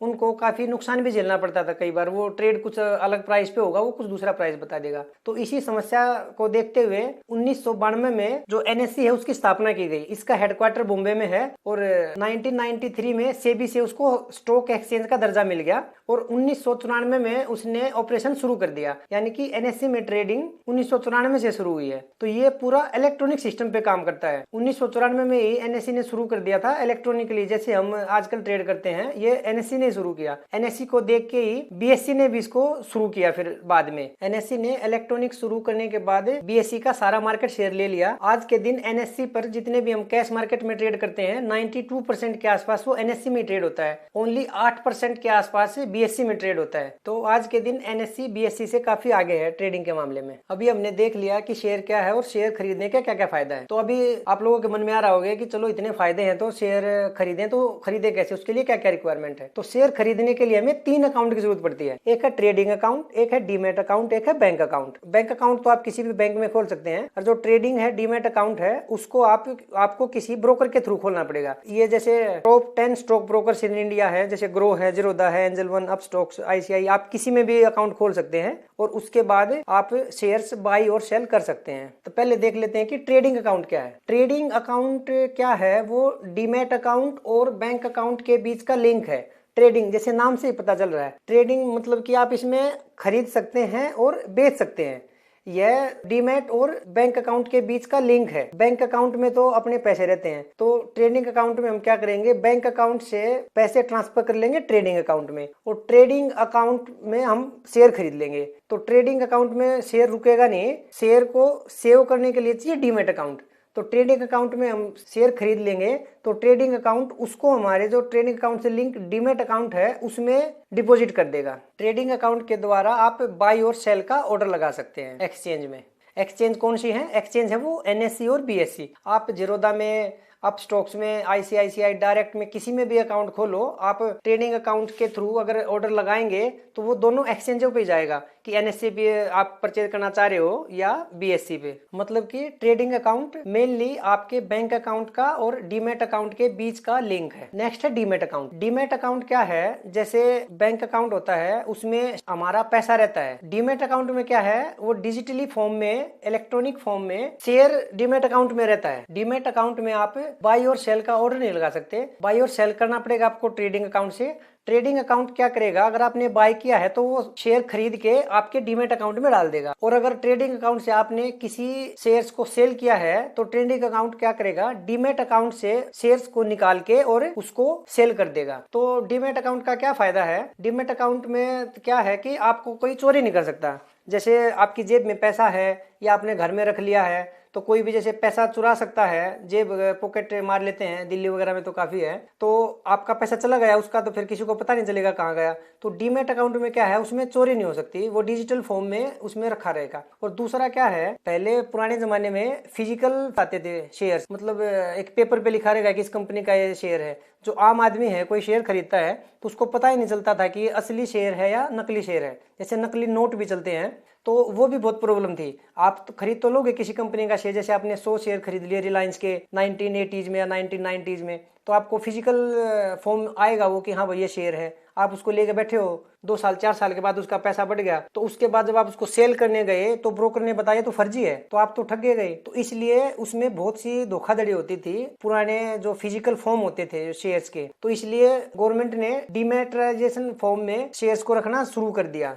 उनको काफी नुकसान भी झेलना पड़ता था। कई बार वो ट्रेड कुछ अलग प्राइस पे होगा, वो कुछ दूसरा प्राइस बता देगा। तो इसी समस्या को देखते हुए 1992 में जो एनएससी है उसकी स्थापना की गई। इसका हेडक्वार्टर बॉम्बे में है और 1993 में सेबी से उसको स्टॉक एक्सचेंज का दर्जा मिल गया और 1994 में उसने ऑपरेशन शुरू कर दिया। यानी कि एनएससी में ट्रेडिंग 1994 से शुरू हुई है। तो ये पूरा इलेक्ट्रॉनिक सिस्टम पे काम करता है। 1994 में ही एनएससी ने शुरू कर दिया था इलेक्ट्रॉनिकली, जैसे हम आजकल ट्रेड करते हैं, ये एनएससी ने शुरू किया। एनएससी को देख के ही बीएससी ने भी इसको शुरू किया। फिर बाद में एनएससी ने इलेक्ट्रॉनिक शुरू करने के बाद बीएससी का सारा मार्केट शेयर ले लिया। आज के दिन एनएससी पर जितने भी हम कैश मार्केट में ट्रेड करते हैं 92% के आसपास वो एनएससी में ट्रेड होता है। ओनली 8% के आसपास बीएससी में ट्रेड होता है। तो आज के दिन एनएससी बीएससी से काफी आगे है ट्रेडिंग के मामले में। अभी हमने देख लिया कि शेयर क्या है और शेयर खरीदने का क्या क्या फायदा है। तो अभी आप लोगों के मन में आ रहा होगा कि चलो इतने फायदे हैं तो शेयर खरीदें, तो खरीदे कैसे, उसके लिए क्या क्या रिक्वायरमेंट है। तो शेयर खरीदने के लिए हमें 3 अकाउंट की जरूरत पड़ती है। एक है ट्रेडिंग अकाउंट, एक है डीमेट अकाउंट, एक है बैंक अकाउंट। बैंक अकाउंट तो आप किसी भी बैंक में खोल सकते हैं और जो ट्रेडिंग है डीमेट अकाउंट है उसको आपको किसी ब्रोकर के थ्रू खोलना पड़ेगा। ये जैसे top 10 stock brokers in India है, जैसे ग्रो है, जीरोधा है, angel one, up stocks, ICI, आप किसी में भी अकाउंट खोल सकते हैं और उसके बाद आप शेयर्स बाई और सेल कर सकते हैं। तो पहले देख लेते हैं कि ट्रेडिंग अकाउंट क्या है। ट्रेडिंग अकाउंट क्या है, वो डीमेट अकाउंट और बैंक अकाउंट के बीच का लिंक है। ट्रेडिंग जैसे नाम से ही पता चल रहा है, ट्रेडिंग मतलब कि आप इसमें खरीद सकते हैं और बेच सकते हैं। यह डीमैट और बैंक अकाउंट के बीच का लिंक है। बैंक अकाउंट में तो अपने पैसे रहते हैं, तो ट्रेडिंग अकाउंट में हम क्या करेंगे, बैंक अकाउंट से पैसे ट्रांसफर कर लेंगे ट्रेडिंग अकाउंट में और ट्रेडिंग अकाउंट में हम शेयर खरीद लेंगे। तो ट्रेडिंग अकाउंट में शेयर रुकेगा नहीं, शेयर को सेव करने के लिए चाहिए डीमैट अकाउंट। तो ट्रेडिंग अकाउंट में हम शेयर खरीद लेंगे तो ट्रेडिंग अकाउंट उसको हमारे जो ट्रेडिंग अकाउंट से लिंक डीमैट अकाउंट है उसमें डिपॉजिट कर देगा। ट्रेडिंग अकाउंट के द्वारा आप बाई और सेल का ऑर्डर लगा सकते हैं एक्सचेंज में। एक्सचेंज कौन सी है, एक्सचेंज है वो एनएससी और बीएससी। आप जीरोधा में, अप स्टॉक्स में, आईसीआईसीआई डायरेक्ट में, किसी में भी अकाउंट खोलो, आप ट्रेडिंग अकाउंट के थ्रू अगर ऑर्डर लगाएंगे तो वो दोनों एक्सचेंजों पे जाएगा कि एनएससी पे आप परचेज करना चाह रहे हो या बीएससी पे। मतलब कि ट्रेडिंग अकाउंट मेनली आपके बैंक अकाउंट का और डीमैट अकाउंट के बीच का लिंक है। नेक्स्ट है डीमैट अकाउंट। डीमैट अकाउंट क्या है, जैसे बैंक अकाउंट होता है उसमें हमारा पैसा रहता है। डीमैट अकाउंट में क्या है, वो डिजिटली फॉर्म में, इलेक्ट्रॉनिक फॉर्म में शेयर डीमैट अकाउंट में रहता है। डीमैट अकाउंट में आप बाई और सेल का ऑर्डर नहीं लगा सकते, बाई और सेल करना पड़ेगा आपको ट्रेडिंग अकाउंट से। ट्रेडिंग अकाउंट क्या करेगा, अगर आपने बाय किया है तो वो शेयर खरीद के आपके डीमैट अकाउंट में डाल देगा, और अगर ट्रेडिंग अकाउंट से आपने किसी शेयर्स को सेल किया है तो ट्रेडिंग अकाउंट क्या करेगा, डीमैट अकाउंट से शेयर्स को निकाल के और उसको सेल कर देगा। तो डीमैट अकाउंट का क्या फायदा है, डीमैट अकाउंट में क्या है कि आपको कोई चोरी नहीं कर सकता। जैसे आपकी जेब में पैसा है या आपने घर में रख लिया है तो कोई भी जैसे पैसा चुरा सकता है, जेब पॉकेट मार लेते हैं, दिल्ली वगैरह में तो काफी है। तो आपका पैसा चला गया उसका, तो फिर किसी को पता नहीं चलेगा कहाँ गया। तो डीमैट अकाउंट में क्या है, उसमें चोरी नहीं हो सकती, वो डिजिटल फॉर्म में उसमें रखा रहेगा। और दूसरा क्या है, पहले पुराने जमाने में फिजिकल आते थे शेयर्स, मतलब एक पेपर पे लिखा रहेगा कि इस कंपनी का ये शेयर है। जो आम आदमी है कोई शेयर खरीदता है तो उसको पता ही नहीं चलता था कि ये असली शेयर है या नकली शेयर है। जैसे नकली नोट भी चलते हैं तो वो भी बहुत प्रॉब्लम थी। आप तो खरीद तो लोगे किसी कंपनी का शेयर, जैसे आपने 100 शेयर खरीद लिए रिलायंस के 1980s में या 1990s में, तो आपको फिजिकल फॉर्म आएगा वो कि हाँ भाई ये शेयर है। आप उसको लेके बैठे हो, 2 साल 4 साल के बाद उसका पैसा बढ़ गया, तो उसके बाद जब आप उसको सेल करने गए तो ब्रोकर ने बताया तो फर्जी है, तो आप तो ठगे गए। तो इसलिए उसमें बहुत सी धोखाधड़ी होती थी पुराने जो फिजिकल फॉर्म होते थे शेयर्स के। तो इसलिए गवर्नमेंट ने डीमैटेराइजेशन फॉर्म में शेयर्स को रखना शुरू कर दिया।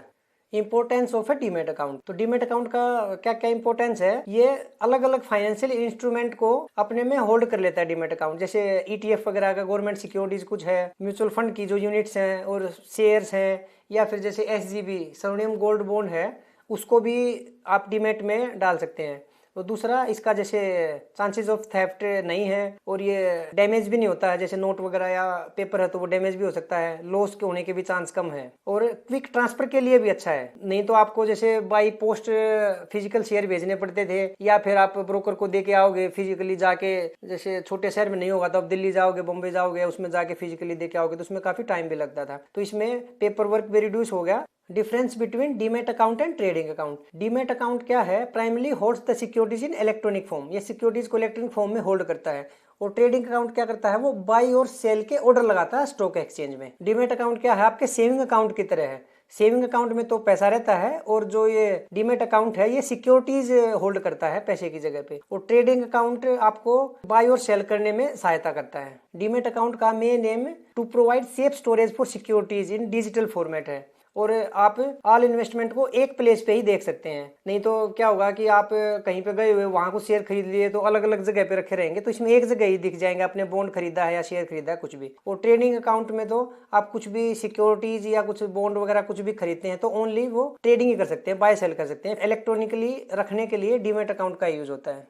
Importance of A demat account. तो डीमैट अकाउंट का क्या क्या इंपोर्टेंस है, ये अलग अलग फाइनेंशियल इंस्ट्रूमेंट को अपने में होल्ड कर लेता है डीमैट अकाउंट। जैसे ईटीएफ वगैरह का, गवर्नमेंट सिक्योरिटीज कुछ है, म्यूचुअल फंड की जो यूनिट्स हैं और शेयर्स हैं, या फिर जैसे एसजीबी स्वर्णिम गोल्ड बॉन्ड है, उसको भी आप डीमैट में डाल सकते हैं। और दूसरा इसका जैसे चांसेस ऑफ थेफ्ट नहीं है और ये डैमेज भी नहीं होता है, जैसे नोट वगैरह या पेपर है तो वो डैमेज भी हो सकता है, लॉस के होने के भी चांस कम है, और क्विक ट्रांसफर के लिए भी अच्छा है। नहीं तो आपको जैसे बाई पोस्ट फिजिकल शेयर भेजने पड़ते थे, या फिर आप ब्रोकर को दे के आओगे फिजिकली जाके, जैसे छोटे शहर में नहीं होगा तो आप दिल्ली जाओगे, बॉम्बे जाओगे, उसमें जाके फिजिकली दे के आओगे तो उसमें काफी टाइम भी लगता था। तो इसमें पेपर वर्क भी रिड्यूस हो गया। Difference between demat account and trading account. Demat account क्या है, primary holds the securities in electronic form, ये सिक्योरिटीज को इलेक्ट्रॉनिक फॉर्म में होल्ड करता है, और ट्रेडिंग अकाउंट क्या करता है, वो बाई और सेल के ऑर्डर लगाता है स्टॉक एक्सचेंज में। डीमेट अकाउंट क्या है, आपके सेविंग अकाउंट की तरह है। सेविंग अकाउंट में तो पैसा रहता है और जो ये डीमेट अकाउंट है ये सिक्योरिटीज होल्ड करता है पैसे की जगह पे। और ट्रेडिंग अकाउंट आपको बाय और सेल करने में सहायता करता है। डीमेट अकाउंट का main aim to provide safe storage for securities in digital format है और आप ऑल इन्वेस्टमेंट को एक प्लेस पे ही देख सकते हैं। नहीं तो क्या होगा कि आप कहीं पे गए हुए वहां को शेयर खरीद लिए तो अलग अलग जगह पे रखे रहेंगे, तो इसमें एक जगह ही दिख जाएंगे आपने बॉन्ड खरीदा है या शेयर खरीदा है कुछ भी। और ट्रेडिंग अकाउंट में तो आप कुछ भी सिक्योरिटीज या कुछ बॉन्ड वगैरह कुछ भी खरीदते हैं तो ओनली वो ट्रेडिंग ही कर सकते हैं, बाय सेल कर सकते हैं। इलेक्ट्रॉनिकली रखने के लिए डीमेट अकाउंट का यूज होता है।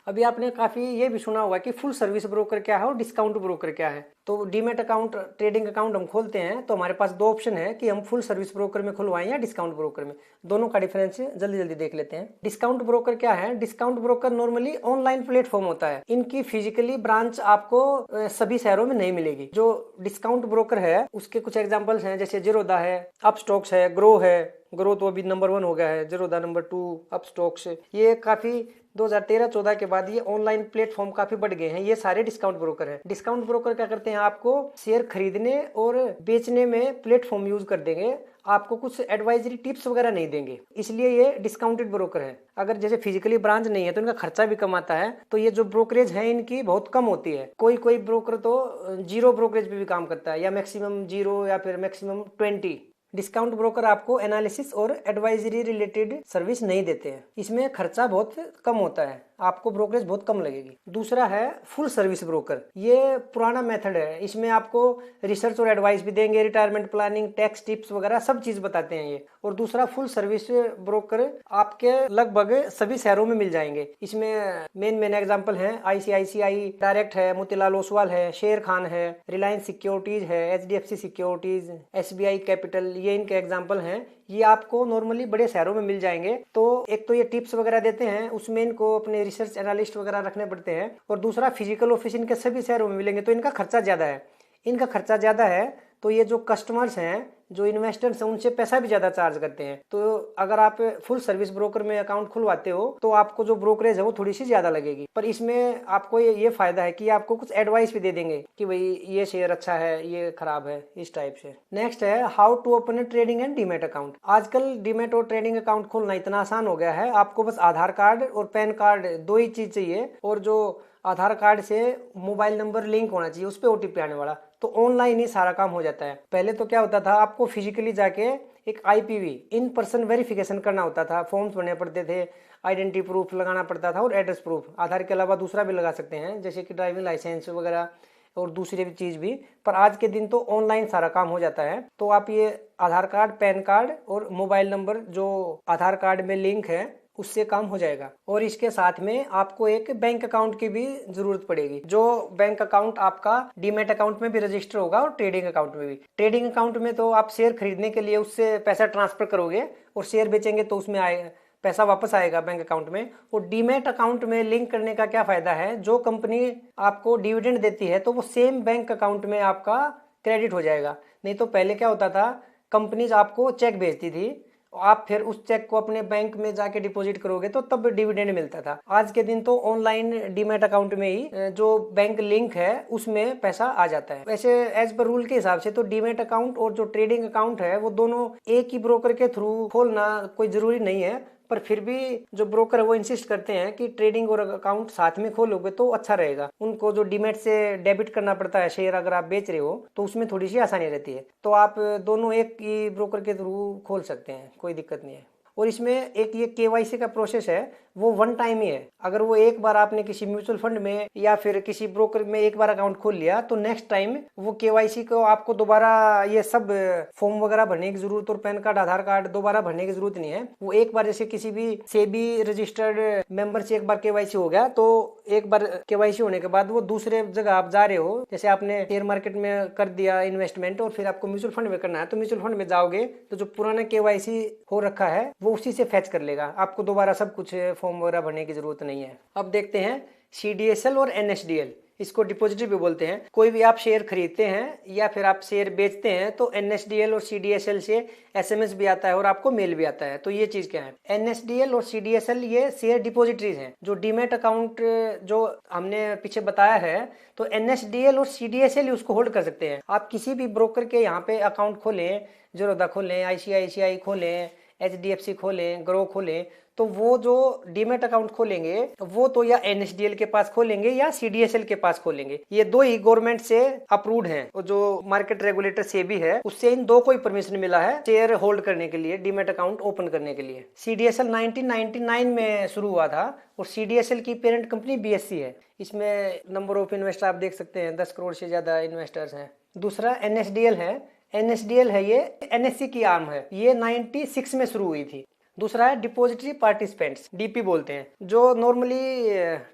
अभी आपने काफी ये भी सुना होगा कि फुल सर्विस ब्रोकर क्या है और डिस्काउंट ब्रोकर क्या है। तो डीमेट अकाउंट ट्रेडिंग अकाउंट हम खोलते हैं तो हमारे पास दो ऑप्शन है कि हम फुल सर्विस ब्रोकर में खुलवाएं या डिस्काउंट ब्रोकर में। दोनों का डिफरेंस जल्दी जल्दी देख लेते हैं। डिस्काउंट ब्रोकर क्या है, discount broker normally online platform होता है। इनकी फिजिकली ब्रांच आपको सभी शहरों में नहीं मिलेगी। जो डिस्काउंट ब्रोकर है उसके कुछ एग्जाम्पल्स हैं, जैसे जीरोधा है, अपस्टॉक्स है, ग्रो है। ग्रो तो अभी नंबर 1 हो गया है, जीरोधा नंबर 2, अपस्टॉक्स। ये काफी 2013-14 के बाद ये ऑनलाइन प्लेटफॉर्म काफी बढ़ गए हैं। ये सारे डिस्काउंट ब्रोकर हैं। डिस्काउंट ब्रोकर क्या करते हैं, आपको शेयर खरीदने और बेचने में प्लेटफॉर्म यूज कर देंगे, आपको कुछ एडवाइजरी टिप्स वगैरह नहीं देंगे, इसलिए ये डिस्काउंटेड ब्रोकर है। अगर जैसे फिजिकली ब्रांच नहीं है तो इनका खर्चा भी कम आता है, तो ये जो ब्रोकरेज है इनकी बहुत कम होती है। कोई कोई ब्रोकर तो 0 ब्रोकरेज पे भी काम करता है, या मैक्सिमम 0 या फिर मैक्सिमम 20। डिस्काउंट ब्रोकर आपको एनालिसिस और एडवाइजरी रिलेटेड सर्विस नहीं देते हैं, इसमें खर्चा बहुत कम होता है, आपको ब्रोकरेज बहुत कम लगेगी। दूसरा है फुल सर्विस ब्रोकर। ये पुराना मेथड है, इसमें आपको रिसर्च और एडवाइस भी देंगे, रिटायरमेंट प्लानिंग, टैक्स टिप्स वगैरह सब चीज बताते हैं ये। और दूसरा फुल सर्विस ब्रोकर आपके लगभग सभी शहरों में मिल जाएंगे। इसमें मेन एग्जांपल हैं ICICI डायरेक्ट है, मोतीलाल ओसवाल है, शेर खान है, रिलायंस सिक्योरिटीज है, HDFC सिक्योरिटीज, SBI कैपिटल, ये इनके एग्जाम्पल हैं। ये आपको नॉर्मली बड़े शहरों में मिल जाएंगे। तो एक तो ये टिप्स वगैरह देते हैं, उसमें इनको अपने रिसर्च एनालिस्ट वगैरह रखने पड़ते हैं। और दूसरा फिजिकल ऑफिस इनके सभी शहरों में मिलेंगे, तो इनका खर्चा ज्यादा है। इनका खर्चा ज्यादा है तो ये जो कस्टमर्स हैं, जो इन्वेस्टर्स हैं, उनसे पैसा भी ज्यादा चार्ज करते हैं। तो अगर आप फुल सर्विस ब्रोकर में अकाउंट खुलवाते हो तो आपको जो ब्रोकरेज है वो थोड़ी सी ज्यादा लगेगी, पर इसमें आपको ये फायदा है कि आपको कुछ एडवाइस भी दे देंगे कि भाई ये शेयर अच्छा है, ये खराब है, इस टाइप से। नेक्स्ट है how to open a trading and demat account. आजकल डीमेट और ट्रेडिंग अकाउंट खोलना इतना आसान हो गया है, आपको बस आधार कार्ड और पैन कार्ड, दो ही चीज चाहिए। और जो आधार कार्ड से मोबाइल नंबर लिंक होना चाहिए, उस पर OTP आने वाला, तो ऑनलाइन ही सारा काम हो जाता है। पहले तो क्या होता था, आपको फिजिकली जाके एक IPV इन पर्सन वेरिफिकेशन करना होता था, फॉर्म्स भरने पड़ते थे, आइडेंटिटी प्रूफ लगाना पड़ता था और एड्रेस प्रूफ। आधार के अलावा दूसरा भी लगा सकते हैं, जैसे कि ड्राइविंग लाइसेंस वगैरह और दूसरी भी चीज भी। पर आज के दिन तो ऑनलाइन सारा काम हो जाता है। तो आप ये आधार कार्ड, पैन कार्ड और मोबाइल नंबर जो आधार कार्ड में लिंक है उससे काम हो जाएगा। और इसके साथ में आपको एक बैंक अकाउंट की भी जरूरत पड़ेगी, जो बैंक अकाउंट आपका डीमेट अकाउंट में भी रजिस्टर होगा और ट्रेडिंग अकाउंट में भी। ट्रेडिंग अकाउंट में तो आप शेयर खरीदने के लिए उससे पैसा ट्रांसफर करोगे और शेयर बेचेंगे तो उसमें पैसा वापस आएगा बैंक अकाउंट में। और डीमेट अकाउंट में लिंक करने का क्या फायदा है, जो कंपनी आपको डिविडेंड देती है तो वो सेम बैंक अकाउंट में आपका क्रेडिट हो जाएगा। नहीं तो पहले क्या होता था, कंपनीज आपको चेक भेजती थी, आप फिर उस चेक को अपने बैंक में जाके डिपॉजिट करोगे तो तब डिविडेंड मिलता था। आज के दिन तो ऑनलाइन डीमेट अकाउंट में ही जो बैंक लिंक है उसमें पैसा आ जाता है। वैसे एज पर रूल के हिसाब से तो डीमेट अकाउंट और जो ट्रेडिंग अकाउंट है वो दोनों एक ही ब्रोकर के थ्रू खोलना कोई जरूरी नहीं है, पर फिर भी जो ब्रोकर है वो इंसिस्ट करते हैं कि ट्रेडिंग और अकाउंट साथ में खोलोगे तो अच्छा रहेगा। उनको जो डीमेट से डेबिट करना पड़ता है शेयर अगर आप बेच रहे हो तो उसमें थोड़ी सी आसानी रहती है। तो आप दोनों एक ही ब्रोकर के थ्रू खोल सकते हैं, कोई दिक्कत नहीं है। और इसमें एक ये KYC का प्रोसेस है वो 1 टाइम ही है। अगर वो एक बार आपने किसी म्यूचुअल फंड में या फिर किसी ब्रोकर में एक बार अकाउंट खोल लिया तो नेक्स्ट टाइम वो KYC को आपको दोबारा ये सब फॉर्म वगैरह भरने की जरूरत और पैन कार्ड, आधार कार्ड दोबारा भरने की जरूरत नहीं है। वो एक बार जैसे किसी भी सेबी रजिस्टर्ड मेंबर से एक बार KYC हो गया तो एक बार KYC होने के बाद वो दूसरे जगह आप जा रहे हो, जैसे आपने शेयर मार्केट में कर दिया इन्वेस्टमेंट और फिर आपको म्यूचुअल फंड में करना है, तो म्यूचुअल फंड में जाओगे तो जो पुराना KYC हो रखा है वो उसी से फैच कर लेगा, आपको दोबारा सब कुछ फॉर्म वगैरह भरने की जरूरत नहीं है। अब देखते हैं CDSL और NSDL। इसको डिपॉजिटरी भी बोलते हैं। कोई भी आप शेयर खरीदते हैं या फिर आप शेयर बेचते हैं तो NSDL और CDSL से SMS भी आता है और आपको मेल भी आता है। तो ये चीज क्या है, NSDL और CDSL ये शेयर डिपॉजिटरीज हैं। जो डीमैट अकाउंट जो हमने पीछे बताया है, तो NSDL और CDSL उसको होल्ड कर सकते हैं। आप किसी भी ब्रोकर के यहाँ पे अकाउंट खोलें, ज़ीरोधा खोलें, ICICI खोलें, HDFC खोलें, ग्रो खोलें, तो वो जो डीमैट अकाउंट खोलेंगे वो तो या NSDL के पास खोलेंगे या CDSL के पास खोलेंगे। ये दो ही गवर्नमेंट से अप्रूव्ड हैं। और जो मार्केट रेगुलेटर सेबी है उससे इन दो को ही परमिशन मिला है शेयर होल्ड करने के लिए, डीमैट अकाउंट ओपन करने के लिए। CDSL 1999 में शुरू हुआ था और CDSL की पेरेंट कंपनी BSE है। इसमें नंबर ऑफ इन्वेस्टर आप देख सकते हैं, 10 करोड़ से ज्यादा इन्वेस्टर्स हैं। दूसरा NSDL है। NSDL है ये NSE की आर्म है, ये 96 में शुरू हुई थी। दूसरा है डिपॉजिटरी पार्टिसिपेंट्स, DP बोलते हैं, जो नॉर्मली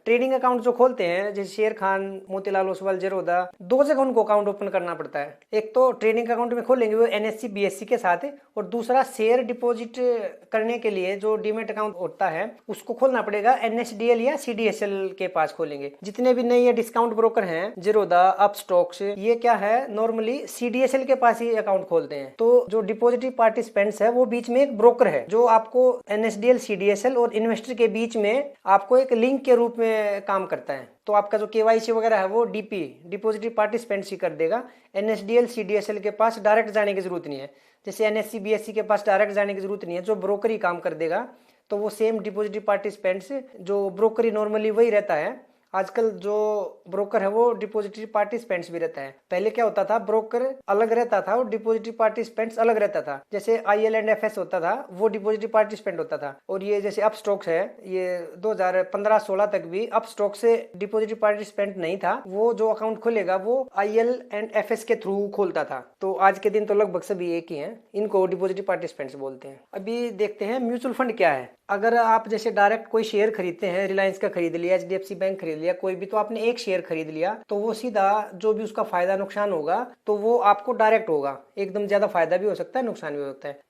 ट्रेडिंग अकाउंट जो खोलते हैं, जैसे शेर खान, मोतीलाल ओसवाल, ज़ीरोधा, दो जगह उनको अकाउंट ओपन करना पड़ता है। एक तो ट्रेडिंग अकाउंट में खोलेंगे वो NSE BSE के साथ, और दूसरा शेयर डिपॉजिट करने के लिए जो डीमैट अकाउंट होता है उसको खोलना पड़ेगा NSDL या CDSL के पास खोलेंगे। जितने भी नए डिस्काउंट ब्रोकर हैं, ज़ीरोधा, अपस्टॉक्स, ये क्या है नॉर्मली CDSL के पास ही अकाउंट खोलते हैं। तो जो डिपॉजिटरी पार्टिसिपेंट्स है वो बीच में एक ब्रोकर है जो आपको NSDL, CDSL और इन्वेस्टर के बीच में आपको एक लिंक के रूप में काम करता है। तो आपका जो KYC वगैरह है वो DP, डिपॉजिटरी पार्टिसिपेंट्स ही कर देगा। NSDL, CDSL के पास डायरेक्ट जाने की जरूरत नहीं है। जैसे NSE BSE के पास डायरेक्ट जाने की जरूरत नहीं है, जो ब्रोकर ही काम कर देगा। तो वो सेम डिपॉजिटरी पार्टिसिपेंट्स, जो ब्रोकर ही नॉर्मली वही रहता है। आजकल जो ब्रोकर है वो डिपॉजिटरी पार्टिसिपेंट्स भी रहता है। पहले क्या होता था, ब्रोकर अलग रहता था और डिपॉजिटरी पार्टिसिपेंट्स अलग रहता था। जैसे IL एंड FS होता था, वो डिपॉजिटरी पार्टिसिपेंट होता था। और ये जैसे अपस्टॉक्स है, ये 2015-16 तक भी अपस्टॉक्स से डिपॉजिटरी पार्टिसिपेंट नहीं था। वो जो अकाउंट खोलेगा वो IL एंड FS के थ्रू खोलता था। तो आज के दिन तो लगभग सभी एक ही हैं, इनको डिपॉजिटरी पार्टिसिपेंट्स बोलते हैं। अभी देखते हैं म्यूचुअल फंड क्या है। अगर आप जैसे डायरेक्ट कोई शेयर खरीदते हैं, रिलायंस का खरीद लिया, HDFC बैंक खरीद लिया, कोई भी, तो आपने एक शेयर खरीद लिया, तो वो सीधा जो भी उसका फायदा नुकसान होगा तो वो आपको डायरेक्ट होगा। एकदम ज्यादा फायदा भी हो सकता है, नुकसान भी हो सकता है।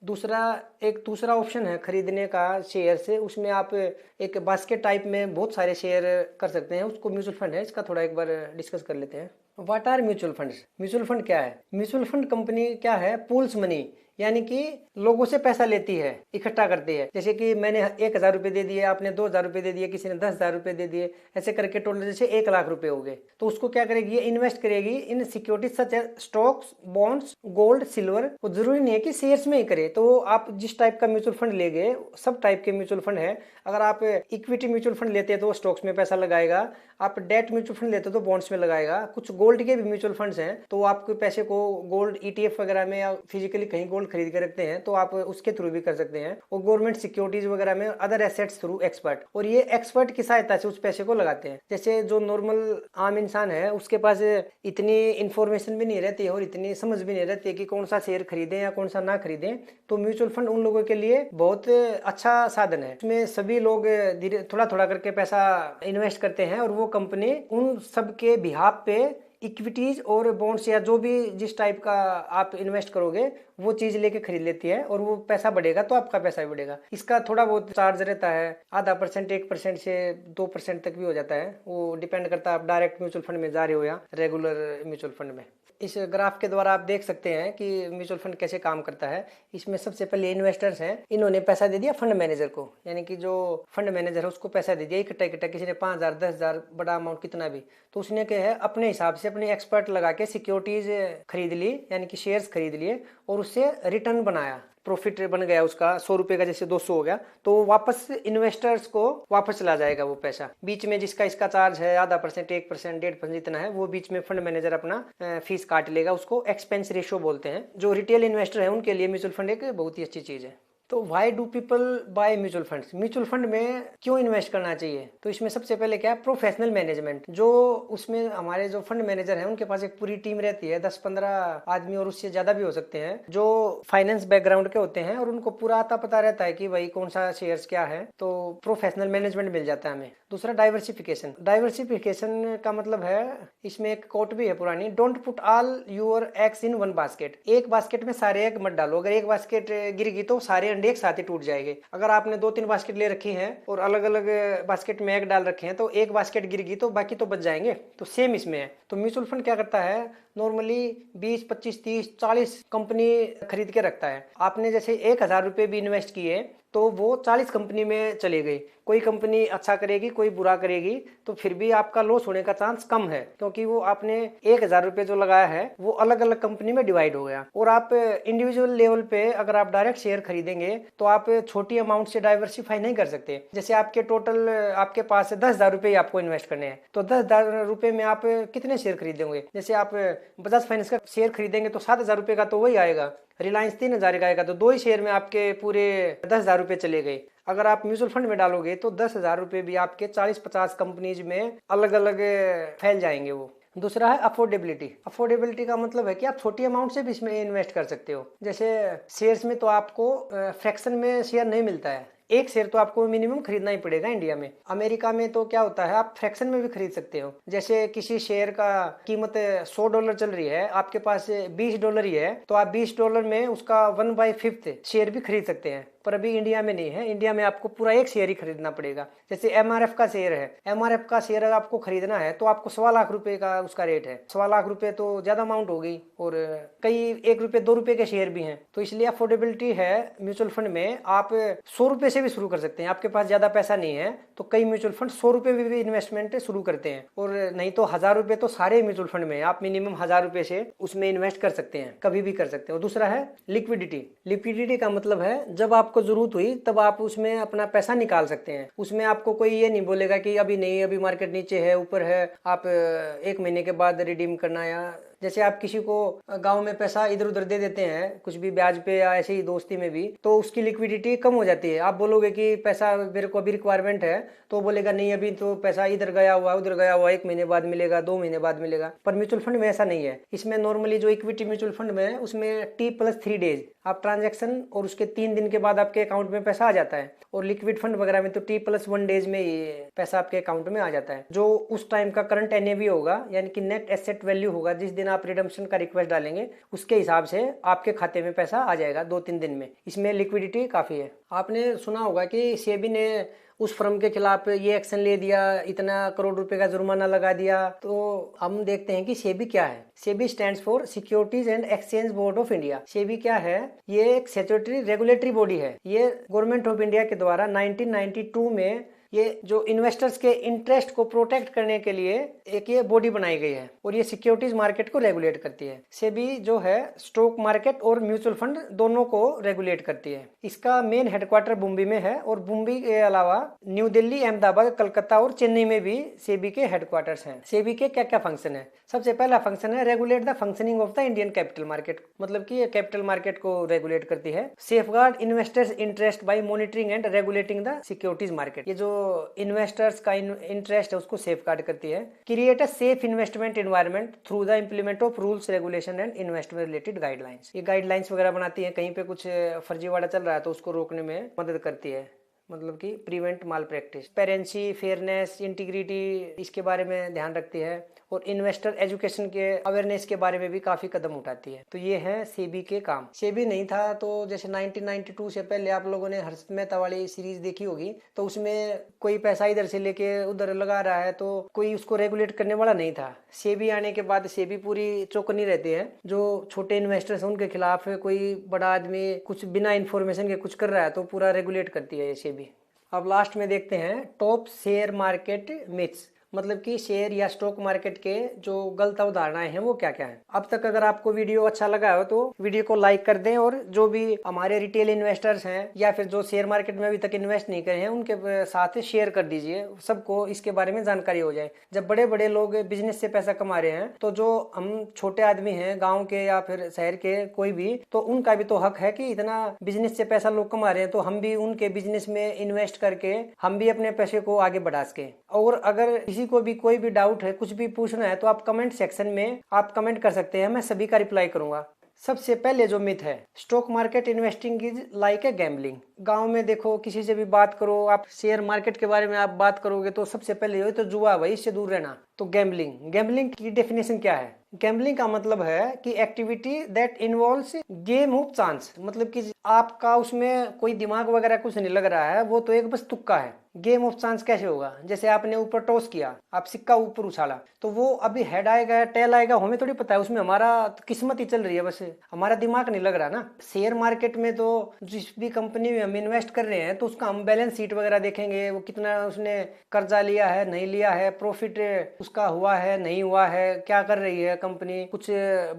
एक दूसरा ऑप्शन है खरीदने का शेयर से, उसमें आप एक बास्केट टाइप में बहुत सारे शेयर कर सकते हैं, उसको म्यूचुअल फंड है। इसका थोड़ा एक बार डिस्कस कर लेते हैं। What are mutual funds? Mutual fund क्या है? म्यूचुअल फंड कंपनी क्या है, पूल्स मनी, यानी कि लोगों से पैसा लेती है, इकट्ठा करती है। जैसे कि मैंने 1,000 रुपए दे दिए, आपने 2,000 रुपए दे दिए, किसी ने 10,000 रुपए दे दिए, ऐसे करके टोटल जैसे 1,00,000 रुपए हो गए। तो उसको क्या करेगी, इन्वेस्ट करेगी in securities such as stocks, bonds, gold, silver. वो जरूरी नहीं है कि शेयर्स में ही करे। तो आप जिस टाइप का म्यूचुअल फंड लेंगे, सब टाइप के म्यूचुअल फंड है। अगर आप इक्विटी म्यूचुअल फंड लेते हैं तो स्टॉक्स में पैसा लगाएगा, आप डेट म्यूचुअल फंड लेते हो तो बॉन्ड्स में लगाएगा। कुछ गोल्ड के भी म्यूचुअल फंड्स हैं, तो आपके पैसे को गोल्ड ETF वगैरह में या फिजिकली कहीं गोल्ड खरीद के रखते हैं तो आप उसके थ्रू भी कर सकते हैं। और गवर्नमेंट सिक्योरिटीज वगैरह में अदर एसेट्स थ्रू एक्सपर्ट, और ये एक्सपर्ट की सहायता से उस पैसे को लगाते हैं। जैसे जो नॉर्मल आम इंसान है उसके पास इतनी इंफॉर्मेशन भी नहीं रहती है और इतनी समझ भी नहीं रहती है कि कौन सा शेयर खरीदें या कौन सा ना खरीदें। तो म्यूचुअल फंड उन लोगों के लिए बहुत अच्छा साधन है। उसमें सभी लोग धीरे थोड़ा थोड़ा करके पैसा इन्वेस्ट करते हैं और वो कंपनी उन सबके बिहाफ पे इक्विटीज और बॉन्ड्स या जो भी जिस टाइप का आप इन्वेस्ट करोगे वो चीज लेके खरीद लेती है, और वो पैसा बढ़ेगा तो आपका पैसा भी बढ़ेगा। इसका थोड़ा बहुत चार्ज रहता है, आधा % 1% से 2% तक भी हो जाता है। वो डिपेंड करता है आप डायरेक्ट म्यूचुअल फंड में जा रहे हो या रेगुलर म्यूचुअल फंड में। इस ग्राफ के द्वारा आप देख सकते हैं कि म्यूचुअल फंड कैसे काम करता है। इसमें सबसे पहले इन्वेस्टर्स हैं, इन्होंने पैसा दे दिया फंड मैनेजर को, यानी कि जो फंड मैनेजर है उसको पैसा दे दिया इकट्ठा इकट्ठा, किसी ने 5,000, 10,000, बड़ा अमाउंट कितना भी। तो उसने क्या है, अपने हिसाब से अपने एक्सपर्ट लगा के सिक्योरिटीज खरीद ली, यानी कि शेयर्स खरीद लिए, और उससे रिटर्न बनाया, प्रॉफिट बन गया उसका 100 रुपए का, जैसे 200 हो गया, तो वापस इन्वेस्टर्स को वापस चला जाएगा वो पैसा। बीच में जिसका इसका चार्ज है आधा %, 1%, 1.5% जितना है, वो बीच में फंड मैनेजर अपना फीस काट लेगा। उसको एक्सपेंस रेशियो बोलते हैं। जो रिटेल इन्वेस्टर है उनके लिए म्यूचुअल फंड एक बहुत ही अच्छी चीज है। तो why do people by mutual funds? Mutual fund में क्यों इन्वेस्ट करना चाहिए? तो इसमें सबसे पहले क्या है, प्रोफेशनल मैनेजमेंट। जो उसमें हमारे जो फंड मैनेजर हैं उनके पास एक पूरी टीम रहती है, 10-15 आदमी और उससे ज्यादा भी हो सकते हैं, जो फाइनेंस बैकग्राउंड के होते हैं, और उनको पूरा आता पता रहता है कि भाई कौन सा शेयर्स क्या है। तो प्रोफेशनल मैनेजमेंट मिल जाता है हमें। दूसरा डाइवर्सिफिकेशन। डाइवर्सिफिकेशन का मतलब है, इसमें एक कोट भी है पुरानी, don't put all your eggs in one basket. एक बास्केट में सारे एग मत डालो। अगर एक बास्केट गिर गई तो सारे फंड एक साथ ही टूट जाएंगे। अगर आपने 2-3 बास्केट ले रखी हैं और अलग अलग बास्केट में एग डाल रखे हैं तो एक बास्केट गिर गई तो बाकी तो बच जाएंगे। तो सेम इसमें है। तो म्यूचुअल फंड क्या करता है, नॉर्मली 20, 25, 30, 40 कंपनी खरीद के रखता है। आपने जैसे 1,000 रुपये भी इन्वेस्ट किए तो वो 40 कंपनी में चले गए। कोई कंपनी अच्छा करेगी, कोई बुरा करेगी, तो फिर भी आपका लॉस होने का चांस कम है, क्योंकि वो आपने 1,000 रुपये जो लगाया है वो अलग अलग कंपनी में डिवाइड हो गया। और आप इंडिविजुअल लेवल पे अगर आप डायरेक्ट शेयर खरीदेंगे तो आप छोटी अमाउंट से डाइवर्सिफाई नहीं कर सकते। जैसे आपके टोटल आपके पास 10,000 रुपये आपको इन्वेस्ट करने हैं, तो 10,000 रुपये में आप कितने शेयर खरीदेंगे? जैसे आप बजाज फाइनेंस का शेयर खरीदेंगे तो 7,000 रुपये का तो वही आएगा, रिलायंस 3,000 का आएगा, तो 2 ही शेयर में आपके पूरे 10,000 रुपये चले गए। अगर आप म्यूचुअल फंड में डालोगे तो 10,000 रुपये भी आपके 40-50 कंपनीज में अलग अलग फैल जाएंगे वो। दूसरा है अफोर्डेबिलिटी। अफोर्डेबिलिटी का मतलब है कि आप छोटी अमाउंट से भी इसमें इन्वेस्ट कर सकते हो। जैसे शेयर्स में तो आपको फ्रैक्शन में शेयर नहीं मिलता है, एक शेयर तो आपको मिनिमम खरीदना ही पड़ेगा इंडिया में। अमेरिका में तो क्या होता है, आप फ्रैक्शन में भी खरीद सकते हो। जैसे किसी शेयर का कीमत $100 चल रही है, आपके पास $20 ही है, तो आप $20 में उसका 1/5 शेयर भी खरीद सकते हैं। पर अभी इंडिया में नहीं है, इंडिया में आपको पूरा एक शेयर ही खरीदना पड़ेगा। जैसे MRF का शेयर है, MRF का शेयर अगर आपको खरीदना है तो आपको 1.25 लाख रुपए का उसका रेट है। 1.25 लाख रुपए तो ज्यादा अमाउंट हो गई, और कई 1 रुपये 2 रुपये के शेयर भी हैं। तो इसलिए अफोर्डेबिलिटी है म्यूचुअल फंड में। आप 100 रुपये से भी शुरू कर सकते हैं। आपके पास ज्यादा पैसा नहीं है तो कई म्यूचुअल फंड 100 रुपये भी इन्वेस्टमेंट शुरू करते हैं, और नहीं तो 1,000 रुपये तो सारे म्यूचुअल फंड में आप मिनिमम 1,000 रुपये से उसमें इन्वेस्ट कर सकते हैं, कभी भी कर सकते हैं। और दूसरा है लिक्विडिटी। लिक्विडिटी का मतलब है जब आपको जरूरत हुई तब आप उसमें अपना पैसा निकाल सकते हैं। उसमें आपको कोई ये नहीं बोलेगा कि अभी नहीं, अभी मार्केट नीचे है, ऊपर है, आप 1 महीने के बाद रिडीम करना। या जैसे आप किसी को गांव में पैसा इधर उधर दे देते हैं कुछ भी ब्याज पे या ऐसे ही दोस्ती में भी, तो उसकी लिक्विडिटी कम हो जाती है। आप बोलोगे कि पैसा मेरे को अभी रिक्वायरमेंट है, तो बोलेगा नहीं अभी तो पैसा इधर गया हुआ उधर गया हुआ, 1 महीने बाद मिलेगा, 2 महीने बाद मिलेगा। पर म्यूचुअल फंड में ऐसा नहीं है। इसमें नॉर्मली जो इक्विटी म्यूचुअल फंड में है उसमें T+3 डेज आप ट्रांजेक्शन, और उसके 3 दिन के बाद आपके अकाउंट में पैसा आ जाता है। और लिक्विड फंड वगैरह में तो T+1 डेज में ये पैसा आपके अकाउंट में आ जाता है, जो उस टाइम का करंट NAV होगा, यानी कि नेट एसेट वैल्यू होगा। जिस दिन आप रिडम्पशन का रिक्वेस्ट डालेंगे उसके हिसाब से आपके खाते में पैसा आ जाएगा 2-3 दिन में। इसमें लिक्विडिटी काफी है। आपने सुना होगा कि सेबी ने उस फर्म के खिलाफ ये एक्शन ले दिया, इतना करोड़ रुपए का जुर्माना लगा दिया। तो हम देखते हैं कि सेबी क्या है। SEBI stands for securities and exchange board of India. SEBI क्या है? ये एक स्टैट्यूटरी रेगुलेटरी बॉडी है। ये गवर्नमेंट ऑफ इंडिया के द्वारा 1992 में ये जो इन्वेस्टर्स के इंटरेस्ट को प्रोटेक्ट करने के लिए एक ये बॉडी बनाई गई है, और ये सिक्योरिटीज मार्केट को रेगुलेट करती है। सेबी जो है स्टॉक मार्केट और म्यूचुअल फंड दोनों को रेगुलेट करती है। इसका मेन हेडक्वार्टर मुंबई में है, और मुंबई के अलावा न्यू दिल्ली, अहमदाबाद, कलकत्ता और चेन्नई में भी सेबी के हेडक्वार्टर्स हैं। सेबी के क्या क्या फंक्शन है? सबसे पहला फंक्शन है regulate the functioning of the Indian capital market, मतलब कि ये कैपिटल मार्केट को रेगुलेट करती है। Safeguard investors interest by monitoring and regulating the securities market, ये जो इन्वेस्टर्स का इंटरेस्ट है उसको सेफगार्ड करती है। Create a safe investment environment through the implement of rules, regulation and investment related guidelines, ये गाइडलाइंस वगैरह बनाती है। कहीं पे कुछ फर्जीवाड़ा चल रहा है तो उसको रोकने में मदद करती है, मतलब कि प्रिवेंट माल प्रैक्टिस। ट्रांसपेरेंसी, फेयरनेस, इंटीग्रिटी, इसके बारे में ध्यान रखती है, और इन्वेस्टर एजुकेशन के अवेयरनेस के बारे में भी काफी कदम उठाती है। तो ये है सेबी के काम। सेबी नहीं था तो जैसे 1992 से पहले आप लोगों ने हर्षद मेहता वाली सीरीज देखी होगी, तो उसमें कोई पैसा इधर से लेके उधर लगा रहा है तो कोई उसको रेगुलेट करने वाला नहीं था। सेबी आने के बाद सेबी पूरी चौकन्नी रहती है। जो छोटे इन्वेस्टर्स हैं उनके खिलाफ कोई बड़ा आदमी कुछ बिना इन्फॉर्मेशन के कुछ कर रहा है तो पूरा रेगुलेट करती है ये सेबी। अब लास्ट में देखते हैं टॉप शेयर मार्केट मिथ्स, मतलब कि शेयर या स्टॉक मार्केट के जो गलत अवधारणाएं हैं वो क्या क्या है। अब तक अगर आपको वीडियो अच्छा लगा हो तो वीडियो को लाइक कर दें, और जो भी हमारे रिटेल इन्वेस्टर्स हैं या फिर जो शेयर मार्केट में अभी तक इन्वेस्ट नहीं करे हैं उनके साथ शेयर कर दीजिए, सबको इसके बारे में जानकारी हो जाए। जब बड़े बड़े लोग बिजनेस से पैसा कमा रहे हैं तो जो हम छोटे आदमी हैं गाँव के या फिर शहर के कोई भी, तो उनका भी तो हक है कि इतना बिजनेस से पैसा लोग कमा रहे हैं तो हम भी उनके बिजनेस में इन्वेस्ट करके हम भी अपने पैसे को आगे बढ़ा सके। और अगर किसी को भी कोई भी डाउट है, कुछ भी पूछना है, तो आप कमेंट सेक्शन में आप कमेंट कर सकते हैं, मैं सभी का रिप्लाई करूंगा। सबसे पहले जो मिथ है, stock market investing is like a gambling. गांव में देखो किसी से भी बात करो, आप शेयर मार्केट के बारे में आप बात करोगे तो सबसे पहले ये तो जुआ भाई, इससे दूर रहना। तो गैम्बलिंग की डेफिनेशन क्या है? गैम्बलिंग का मतलब है कि activity that involves game of chance, मतलब कि आपका उसमें कोई दिमाग वगैरह कुछ नहीं लग रहा है, वो तो एक बस तुक्का है। गेम ऑफ चांस कैसे होगा? जैसे आपने ऊपर टॉस किया, आप सिक्का ऊपर उछाला, तो वो अभी हेड आएगा टेल आएगा हमें थोड़ी पता है, उसमें हमारा किस्मत ही चल रही है, बस हमारा दिमाग नहीं लग रहा ना। शेयर मार्केट में तो जिस भी कंपनी में हम इन्वेस्ट कर रहे हैं तो उसका हम बैलेंस शीट वगैरह देखेंगे, वो कितना उसने कर्जा लिया है नहीं लिया है, प्रॉफिट उसका हुआ है नहीं हुआ है, क्या कर रही है कंपनी, कुछ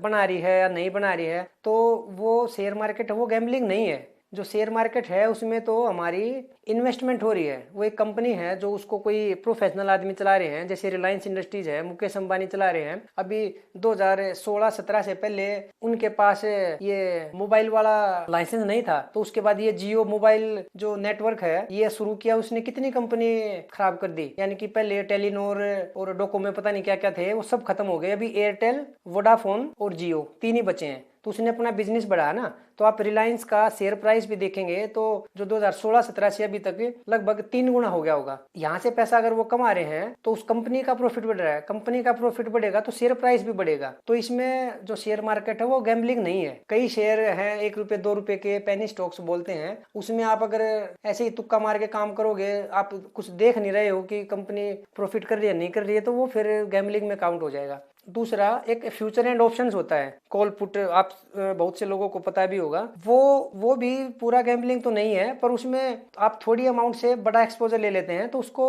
बना रही है या नहीं बना रही है। तो वो शेयर मार्केट है, वो गैम्बलिंग नहीं है। जो शेयर मार्केट है उसमें तो हमारी इन्वेस्टमेंट हो रही है। वो एक कंपनी है जो उसको कोई प्रोफेशनल आदमी चला रहे हैं, जैसे रिलायंस इंडस्ट्रीज है, मुकेश अंबानी चला रहे हैं। अभी 2016-17 से पहले उनके पास ये मोबाइल वाला लाइसेंस नहीं था, तो उसके बाद ये जियो मोबाइल जो नेटवर्क है ये शुरू किया, उसने कितनी कंपनी खराब कर दी। यानी कि पहले टेलीनोर और डोकोमो पता नहीं क्या क्या थे, वो सब खत्म हो गए। अभी एयरटेल, वोडाफोन और जियो तीन ही बचे हैं, तो उसने अपना बिजनेस बढ़ाया ना। तो आप रिलायंस का शेयर प्राइस भी देखेंगे तो जो 2016-17 से अभी तक लगभग 3 गुना हो गया होगा। यहाँ से पैसा अगर वो कमा रहे हैं तो उस कंपनी का प्रॉफिट बढ़ रहा है, कंपनी का प्रॉफिट बढ़ेगा तो शेयर प्राइस भी बढ़ेगा। तो इसमें जो शेयर मार्केट है वो गैम्बलिंग नहीं है। कई शेयर हैं 1 रुपए 2 रुपए के, पेनी स्टॉक्स बोलते हैं, उसमें आप अगर ऐसे ही तुक्का मार के काम करोगे, आप कुछ देख नहीं रहे हो कि कंपनी प्रॉफिट कर रही है नहीं कर रही है, तो वो फिर गैम्बलिंग में काउंट हो जाएगा। दूसरा एक फ्यूचर एंड ऑप्शंस होता है, कॉल पुट, आप बहुत से लोगों को पता भी होगा। वो भी पूरा गैम्बलिंग तो नहीं है, पर उसमें आप थोड़ी अमाउंट से बड़ा एक्सपोजर ले लेते हैं तो उसको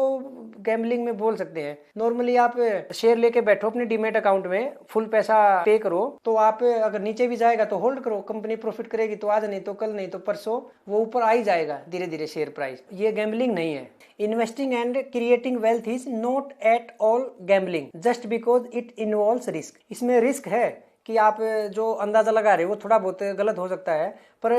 गैम्बलिंग में बोल सकते हैं। नॉर्मली आप शेयर लेके बैठो अपने डीमेट अकाउंट में, फुल पैसा पे करो, तो आप अगर नीचे भी जाएगा तो होल्ड करो, कंपनी प्रॉफिट करेगी तो आज नहीं तो कल नहीं तो परसों वो ऊपर आ ही जाएगा धीरे धीरे शेयर प्राइस। ये गैम्बलिंग नहीं है। Investing and creating wealth is not at all gambling just because it involves risk. इसमें रिस्क है कि आप जो अंदाजा लगा रहे हो वो थोड़ा बहुत गलत हो सकता है, पर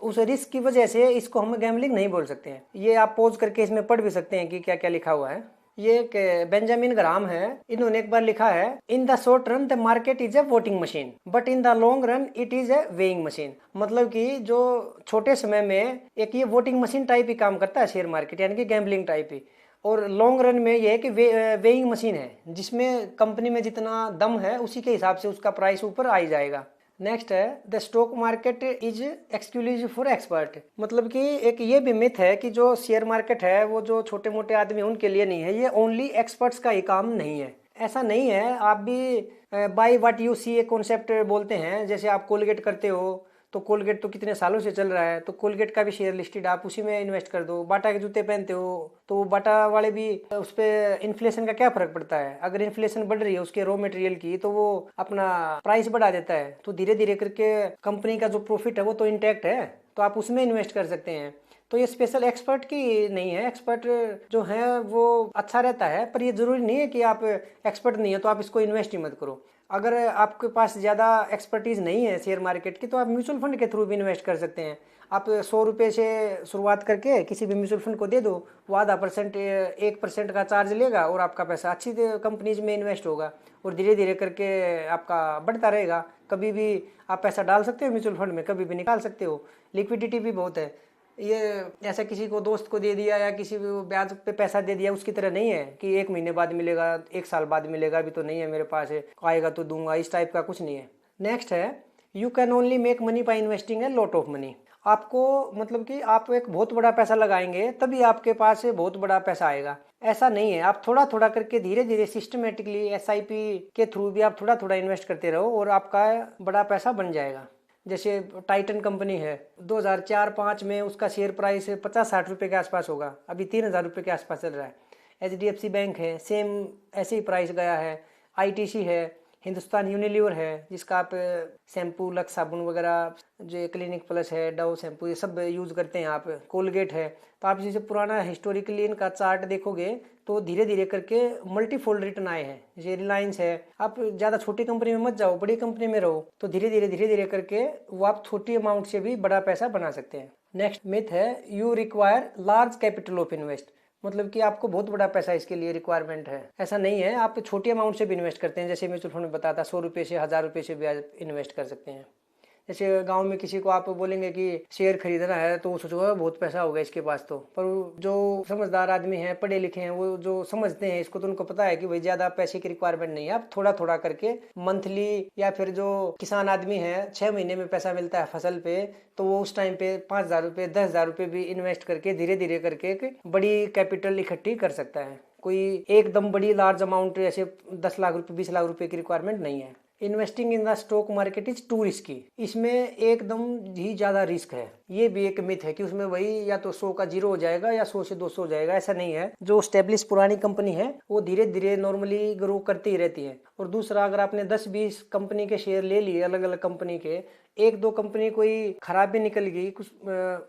उस रिस्क की वजह से इसको हम गैम्बलिंग नहीं बोल सकते हैं। ये आप पॉज करके इसमें पढ़ भी सकते हैं कि क्या क्या लिखा हुआ है। ये एक बेंजामिन ग्राम है, इन्होंने एक बार लिखा है, in the short run the market is a voting machine but in the long run it is a weighing machine. मतलब कि जो छोटे समय में एक ये वोटिंग मशीन टाइप ही काम करता है शेयर मार्केट, यानी कि गैम्बलिंग टाइप ही। और लॉन्ग रन में ये है कि वेइंग मशीन है, जिसमें कंपनी में जितना दम है उसी के हिसाब से उसका प्राइस ऊपर आ ही जाएगा। नेक्स्ट है the stock market is exclusive for expert. मतलब कि एक ये भी मिथ है कि जो शेयर मार्केट है वो जो छोटे मोटे आदमी उनके लिए नहीं है, ये ओनली एक्सपर्ट्स का ही काम नहीं है। ऐसा नहीं है। आप भी बाय व्हाट यू सी एक कॉन्सेप्ट बोलते हैं। जैसे आप कोलगेट करते हो तो कोलगेट तो कितने सालों से चल रहा है, तो कोलगेट का भी शेयर लिस्टेड, आप उसी में इन्वेस्ट कर दो। बाटा के जूते पहनते हो तो बाटा वाले भी, उस पर इन्फ्लेशन का क्या फर्क पड़ता है? अगर इन्फ्लेशन बढ़ रही है उसके रॉ मटेरियल की तो वो अपना प्राइस बढ़ा देता है, तो धीरे धीरे करके कंपनी का जो प्रॉफिट है वो तो इंटैक्ट है, तो आप उसमें इन्वेस्ट कर सकते हैं। तो ये स्पेशल एक्सपर्ट की नहीं है। एक्सपर्ट जो है वो अच्छा रहता है, पर ये जरूरी नहीं है कि आप एक्सपर्ट नहीं है तो आप इसको इन्वेस्ट ही मत करो। अगर आपके पास ज़्यादा एक्सपर्टीज नहीं है शेयर मार्केट की तो आप म्यूचुअल फंड के थ्रू भी इन्वेस्ट कर सकते हैं। आप 100 रुपये से शुरुआत करके किसी भी म्यूचुअल फंड को दे दो, वो 0.5% 1% का चार्ज लेगा और आपका पैसा अच्छी कंपनीज में इन्वेस्ट होगा और धीरे धीरे करके आपका बढ़ता रहेगा। कभी भी आप पैसा डाल सकते हो म्यूचुअल फंड में, कभी भी निकाल सकते हो, लिक्विडिटी भी बहुत है। ये ऐसा किसी को दोस्त को दे दिया या किसी को ब्याज पे पैसा दे दिया उसकी तरह नहीं है कि 1 महीने बाद मिलेगा, 1 साल बाद मिलेगा, अभी तो नहीं है मेरे पास है, आएगा तो दूंगा, इस टाइप का कुछ नहीं है। नेक्स्ट है you can only make money by investing A lot of money. आपको मतलब कि आप एक बहुत बड़ा पैसा लगाएंगे तभी आपके पास बहुत बड़ा पैसा आएगा, ऐसा नहीं है। आप थोड़ा थोड़ा करके धीरे धीरे सिस्टमेटिकली SIP के थ्रू भी आप थोड़ा थोड़ा इन्वेस्ट करते रहो और आपका बड़ा पैसा बन जाएगा। जैसे टाइटन कंपनी है, 2004-05 में उसका शेयर प्राइस 50-60 रुपये के आसपास होगा, अभी 3000 रुपये के आसपास चल रहा है। HDFC बैंक है, सेम ऐसे ही प्राइस गया है। ITC है, हिंदुस्तान यूनिलीवर है जिसका आप शैम्पू, लक्स साबुन वगैरह, जो क्लिनिक प्लस है, डव शैम्पू, ये सब यूज़ करते हैं आप। कोलगेट है, तो आप जैसे पुराना हिस्टोरिकली इनका चार्ट देखोगे तो धीरे धीरे करके मल्टीफोल्ड रिटर्न आए हैं। जैसे रिलायंस है, आप ज़्यादा छोटी कंपनी में मत जाओ, बड़ी कंपनी में रहो, तो धीरे धीरे करके वो आप छोटी अमाउंट से भी बड़ा पैसा बना सकते हैं। नेक्स्ट मिथ है you require large capital of invest. मतलब कि आपको बहुत बड़ा पैसा इसके लिए रिक्वायरमेंट है, ऐसा नहीं है। आप छोटी अमाउंट से भी इन्वेस्ट करते हैं, जैसे म्यूचुअल फंड में बताता 100 रुपये से 1000 रुपये से भी इन्वेस्ट कर सकते हैं। जैसे गांव में किसी को आप बोलेंगे कि शेयर खरीदना है तो वो सोचेगा बहुत पैसा होगा इसके पास तो, पर जो समझदार आदमी हैं, पढ़े लिखे हैं, वो जो समझते हैं इसको, तो उनको पता है कि भाई ज्यादा पैसे की रिक्वायरमेंट नहीं है, आप थोड़ा थोड़ा करके मंथली, या फिर जो किसान आदमी है 6 महीने में पैसा मिलता है फसल पे, तो वो उस टाइम पे 5,000 रुपये 10,000 रुपये भी इन्वेस्ट करके धीरे धीरे करके एक बड़ी कैपिटल इकट्ठी कर सकता है। कोई एकदम बड़ी लार्ज अमाउंट ऐसे 10 लाख रुपए 20 लाख रुपए की रिक्वायरमेंट नहीं है। Investing in the stock market is to risky, इसमें एकदम ही ज्यादा रिस्क है। ये भी एक मिथ है कि उसमें वही या तो 100 का 0 हो जाएगा या 100 से 200 हो जाएगा, ऐसा नहीं है। जो स्टेब्लिश पुरानी कंपनी है वो धीरे धीरे नॉर्मली ग्रो करती ही रहती है। और दूसरा, अगर आपने 10-20 कंपनी के शेयर ले लिए अलग अलग कंपनी के, एक दो कंपनी कोई खराब भी निकल गई, कुछ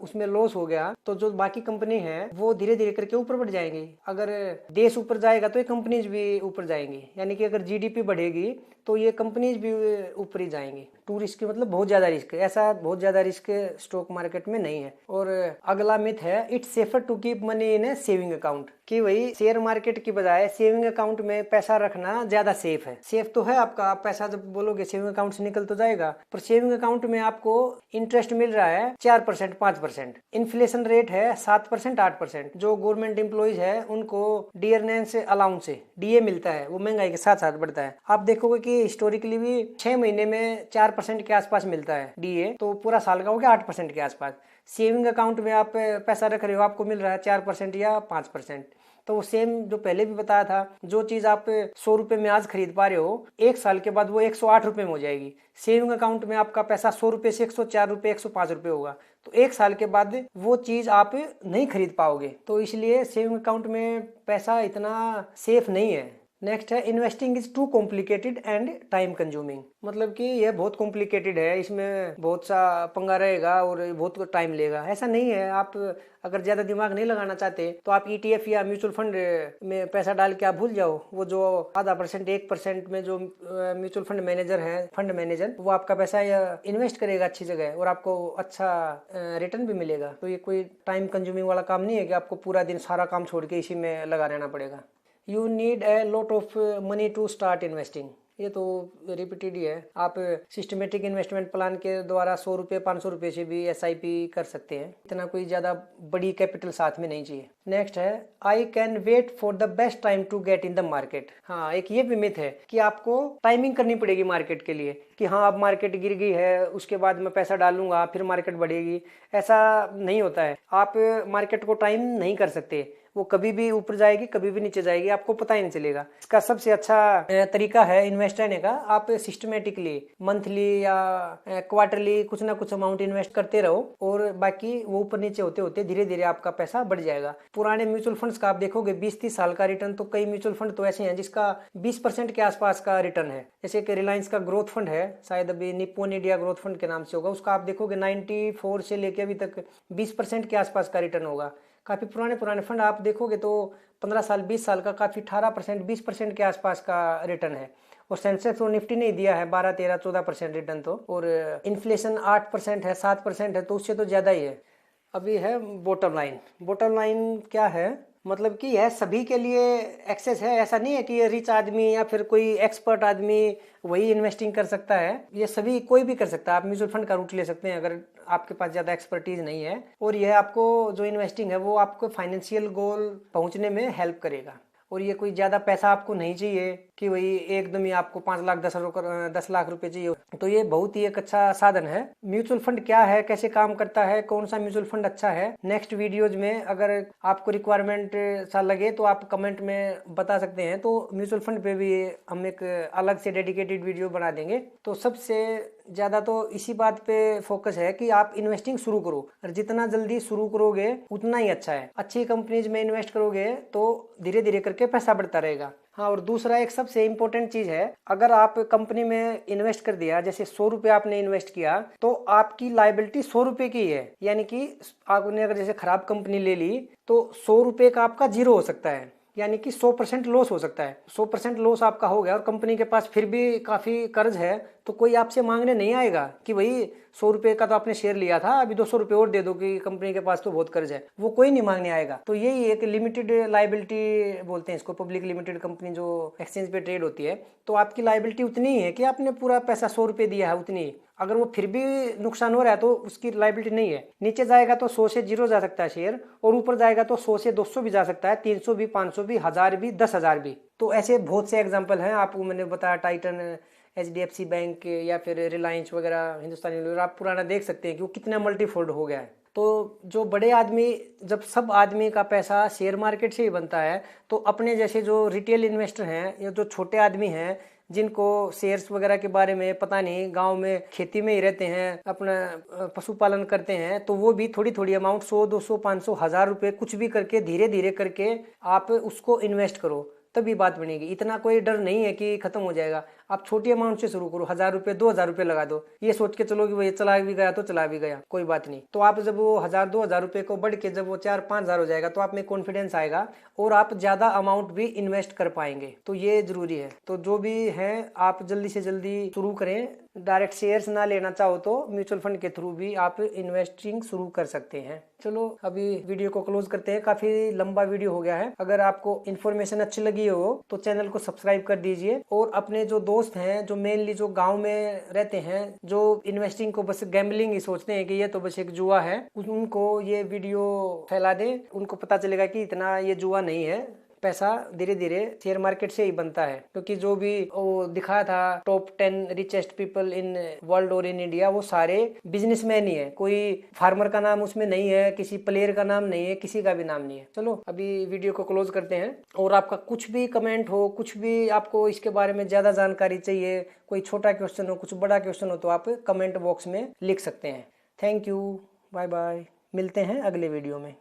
उसमें लॉस हो गया, तो जो बाकी कंपनी है वो धीरे धीरे करके ऊपर बढ़ जाएंगी। अगर देश ऊपर जाएगा तो ये कंपनीज भी ऊपर जाएंगी, यानी कि अगर जीडीपी बढ़ेगी तो ये कंपनीज भी ऊपर ही जाएंगी। टू रिस्क मतलब बहुत ज्यादा रिस्क, ऐसा बहुत ज्यादा रिस्क स्टॉक मार्केट में नहीं है। और अगला मिथ है it's safer to keep money in a saving account, कि वही शेयर मार्केट की बजाय सेविंग अकाउंट में पैसा रखना ज्यादा सेफ है। सेफ तो है आपका, आप पैसा जब बोलोगे सेविंग अकाउंट से निकल तो जाएगा, पर सेविंग अकाउंट में आपको इंटरेस्ट मिल रहा है 4% 5%, इन्फ्लेशन रेट है 7% 8%। जो गवर्नमेंट एम्प्लॉइज है उनको डियरनेस अलाउंस से डीए मिलता है, वो महंगाई के साथ साथ बढ़ता है। आप देखोगे कि हिस्टोरिकली भी 6 महीने में 4% के आसपास मिलता है डीए, तो पूरा साल का हो गया 8% के आसपास। सेविंग अकाउंट में आप पैसा रख रहे हो, आपको मिल रहा है 4% या 5%। तो वो सेम जो पहले भी बताया था, जो चीज आप 100 रुपए में आज खरीद पा रहे हो, एक साल के बाद वो 108 रुपए में हो जाएगी। सेविंग अकाउंट में आपका पैसा 100 रुपए से 104 रुपए 105 रुपए होगा, तो एक साल के बाद वो चीज आप नहीं खरीद पाओगे। तो इसलिए सेविंग अकाउंट में पैसा इतना सेफ नहीं है। नेक्स्ट है investing is too complicated and time consuming, मतलब कि यह बहुत कॉम्प्लिकेटेड है, इसमें बहुत सा पंगा रहेगा और बहुत टाइम लेगा। ऐसा नहीं है। आप अगर ज्यादा दिमाग नहीं लगाना चाहते तो आप ईटीएफ या म्यूचुअल फंड में पैसा डाल के आप भूल जाओ। वो जो आधा % 1% में जो म्यूचुअल फंड मैनेजर है, फंड मैनेजर, वो आपका पैसा इन्वेस्ट करेगा अच्छी जगह और आपको अच्छा रिटर्न भी मिलेगा। तो ये कोई टाइम कंज्यूमिंग वाला काम नहीं है कि आपको पूरा दिन सारा काम छोड़ के इसी में लगा रहना पड़ेगा। You need a lot of money to start investing, ये तो रिपीटेड ही है। आप सिस्टमेटिक इन्वेस्टमेंट प्लान के द्वारा 100 रुपये 500 रुपये से भी SIP कर सकते हैं, इतना कोई ज्यादा बड़ी कैपिटल साथ में नहीं चाहिए। नेक्स्ट है I can wait for the best time to get in the market. हाँ, एक ये भी मिथ है कि आपको टाइमिंग करनी पड़ेगी मार्केट के लिए, कि हाँ अब मार्केट गिर गई है उसके बाद मैं पैसा डालूंगा फिर मार्केट बढ़ेगी, ऐसा नहीं होता है। आप मार्केट को टाइम नहीं कर सकते, वो कभी भी ऊपर जाएगी कभी भी नीचे जाएगी, आपको पता ही नहीं चलेगा। इसका सबसे अच्छा तरीका है इन्वेस्ट करने का, आप सिस्टमेटिकली मंथली या क्वार्टरली कुछ ना कुछ अमाउंट इन्वेस्ट करते रहो और बाकी वो ऊपर नीचे होते होते धीरे धीरे आपका पैसा बढ़ जाएगा। पुराने म्यूचुअल फंड्स का आप देखोगे 20-30 साल का रिटर्न, तो कई म्यूचुअल फंड तो ऐसे हैं जिसका 20% के आसपास का रिटर्न है। जैसे कि रिलायंस का ग्रोथ फंड है, शायद अभी निप्पॉन इंडिया ग्रोथ फंड के नाम से होगा, उसका आप देखोगे 94 से लेके अभी तक 20% के आसपास का रिटर्न होगा। काफी पुराने फंड आप देखोगे तो 15 साल 20 साल का काफी 18% 20% के आसपास का रिटर्न है। और सेंसेक्स और निफ्टी ने दिया है 12 13 14% रिटर्न, तो और इन्फ्लेशन 8% है 7% है, तो उससे तो ज्यादा ही है। अभी है बॉटम लाइन। बॉटम लाइन क्या है, मतलब कि यह सभी के लिए एक्सेस है, ऐसा नहीं है कि ये रिच आदमी या फिर कोई एक्सपर्ट आदमी वही इन्वेस्टिंग कर सकता है, ये सभी कोई भी कर सकता है। आप म्यूचुअल फंड का रूट ले सकते हैं अगर आपके पास ज्यादा एक्सपर्टीज नहीं है, और यह आपको जो इन्वेस्टिंग है वो आपको फाइनेंशियल गोल पहुंचने में हेल्प करेगा। और ये कोई ज्यादा पैसा आपको नहीं चाहिए कि वही एकदम ही आपको 5 लाख 10 लाख रुपए चाहिए, तो ये बहुत ही एक अच्छा साधन है। म्यूचुअल फंड क्या है, कैसे काम करता है, कौन सा म्यूचुअल फंड अच्छा है, नेक्स्ट वीडियोज में अगर आपको रिक्वायरमेंट सा लगे तो आप कमेंट में बता सकते हैं, तो म्यूचुअल फंड पे भी हम एक अलग से डेडिकेटेड वीडियो बना देंगे। तो सबसे ज्यादा तो इसी बात पे फोकस है कि आप इन्वेस्टिंग शुरू करो, और जितना जल्दी शुरू करोगे उतना ही अच्छा है। अच्छी कंपनीज में इन्वेस्ट करोगे तो धीरे धीरे करके पैसा बढ़ता रहेगा। हाँ, और दूसरा एक सबसे इम्पोर्टेंट चीज है, अगर आप कंपनी में इन्वेस्ट कर दिया, जैसे 100 रुपए आपने इन्वेस्ट किया, तो आपकी लायबिलिटी 100 रुपए की है, यानी कि आपने अगर जैसे खराब कंपनी ले ली तो 100 रुपए का आपका 0 हो सकता है, यानी कि 100% लॉस हो सकता है। 100% लॉस आपका हो गया और कंपनी के पास फिर भी काफी कर्ज है, तो तो कोई आपसे मांगने नहीं आएगा कि भाई 100 रुपए का तो आपने शेयर लिया था, अभी 200 रुपए और दे दो कि कंपनी के पास तो बहुत कर्ज है। वो कोई नहीं मांगने आएगा। तो यही एक लिमिटेड लाइबिलिटी बोलते हैं इसको, पब्लिक लिमिटेड कंपनी जो एक्सचेंज पे ट्रेड होती है। तो आपकी लाइबिलिटी उतनी ही है कि आपने पूरा पैसा 100 रुपए दिया है उतनी ही। अगर वो फिर भी नुकसान हो रहा है तो उसकी लाइबिलिटी नहीं है। नीचे जाएगा तो 100 से 0 जा सकता है शेयर, और ऊपर जाएगा तो 100 से 200 भी जा सकता है, 300 भी, 500 भी, 1000 भी, 10,000 भी। तो ऐसे बहुत से एग्जाम्पल हैं। आपको मैंने बताया टाइटन, HDFC बैंक या फिर रिलायंस वगैरह, हिंदुस्तान यूनिलीवर, आप पुराना देख सकते हैं कि वो कितना मल्टीफोल्ड हो गया है। तो जो बड़े आदमी, जब सब आदमी का पैसा शेयर मार्केट से ही बनता है, तो अपने जैसे जो रिटेल इन्वेस्टर हैं या जो छोटे आदमी हैं जिनको शेयर्स वगैरह के बारे में पता नहीं, गांव में खेती में ही रहते हैं, अपना पशुपालन करते हैं, तो वो भी थोड़ी थोड़ी अमाउंट 100, 200, 500, 1000 रुपये कुछ भी करके धीरे धीरे करके आप उसको इन्वेस्ट करो, तभी बात बनेगी। इतना कोई डर नहीं है कि खत्म हो जाएगा। आप छोटी अमाउंट से शुरू करो, 1000 रुपये, 2000 रुपये लगा दो, ये सोच के चलो कि वो ये चला भी गया तो चला भी गया, कोई बात नहीं। तो आप जब वो 1000, 2000 रुपये को बढ़ के जब वो 4, 5,000 हो जाएगा तो आप में कॉन्फिडेंस आएगा और आप ज्यादा अमाउंट भी इन्वेस्ट कर पाएंगे। तो ये जरूरी है। तो जो भी है आप जल्दी से जल्दी शुरू करें। डायरेक्ट शेयर्स ना लेना चाहो तो म्यूचुअल फंड के थ्रू भी आप इन्वेस्टिंग शुरू कर सकते हैं। चलो अभी वीडियो को क्लोज करते हैं, काफी लंबा वीडियो हो गया है। अगर आपको इन्फॉर्मेशन अच्छी लगी हो तो चैनल को सब्सक्राइब कर दीजिए, और अपने जो दोस्त हैं जो मेनली जो गांव में रहते हैं, जो इन्वेस्टिंग को बस गैम्बलिंग ही सोचते हैं कि ये तो बस एक जुआ है, उनको ये वीडियो फैला दें। उनको पता चलेगा कि इतना ये जुआ नहीं है, पैसा धीरे धीरे शेयर मार्केट से ही बनता है। क्योंकि जो भी वो दिखाया था top 10 richest people in world और इन इंडिया, वो सारे बिजनेसमैन ही है। कोई फार्मर का नाम उसमें नहीं है, किसी प्लेयर का नाम नहीं है, किसी का भी नाम नहीं है। चलो अभी वीडियो को क्लोज करते हैं। और आपका कुछ भी कमेंट हो, कुछ भी आपको इसके बारे में ज्यादा जानकारी चाहिए, कोई छोटा क्वेश्चन हो, कुछ बड़ा क्वेश्चन हो, तो आप कमेंट बॉक्स में लिख सकते हैं। थैंक यू, बाय बाय, मिलते हैं अगले वीडियो में।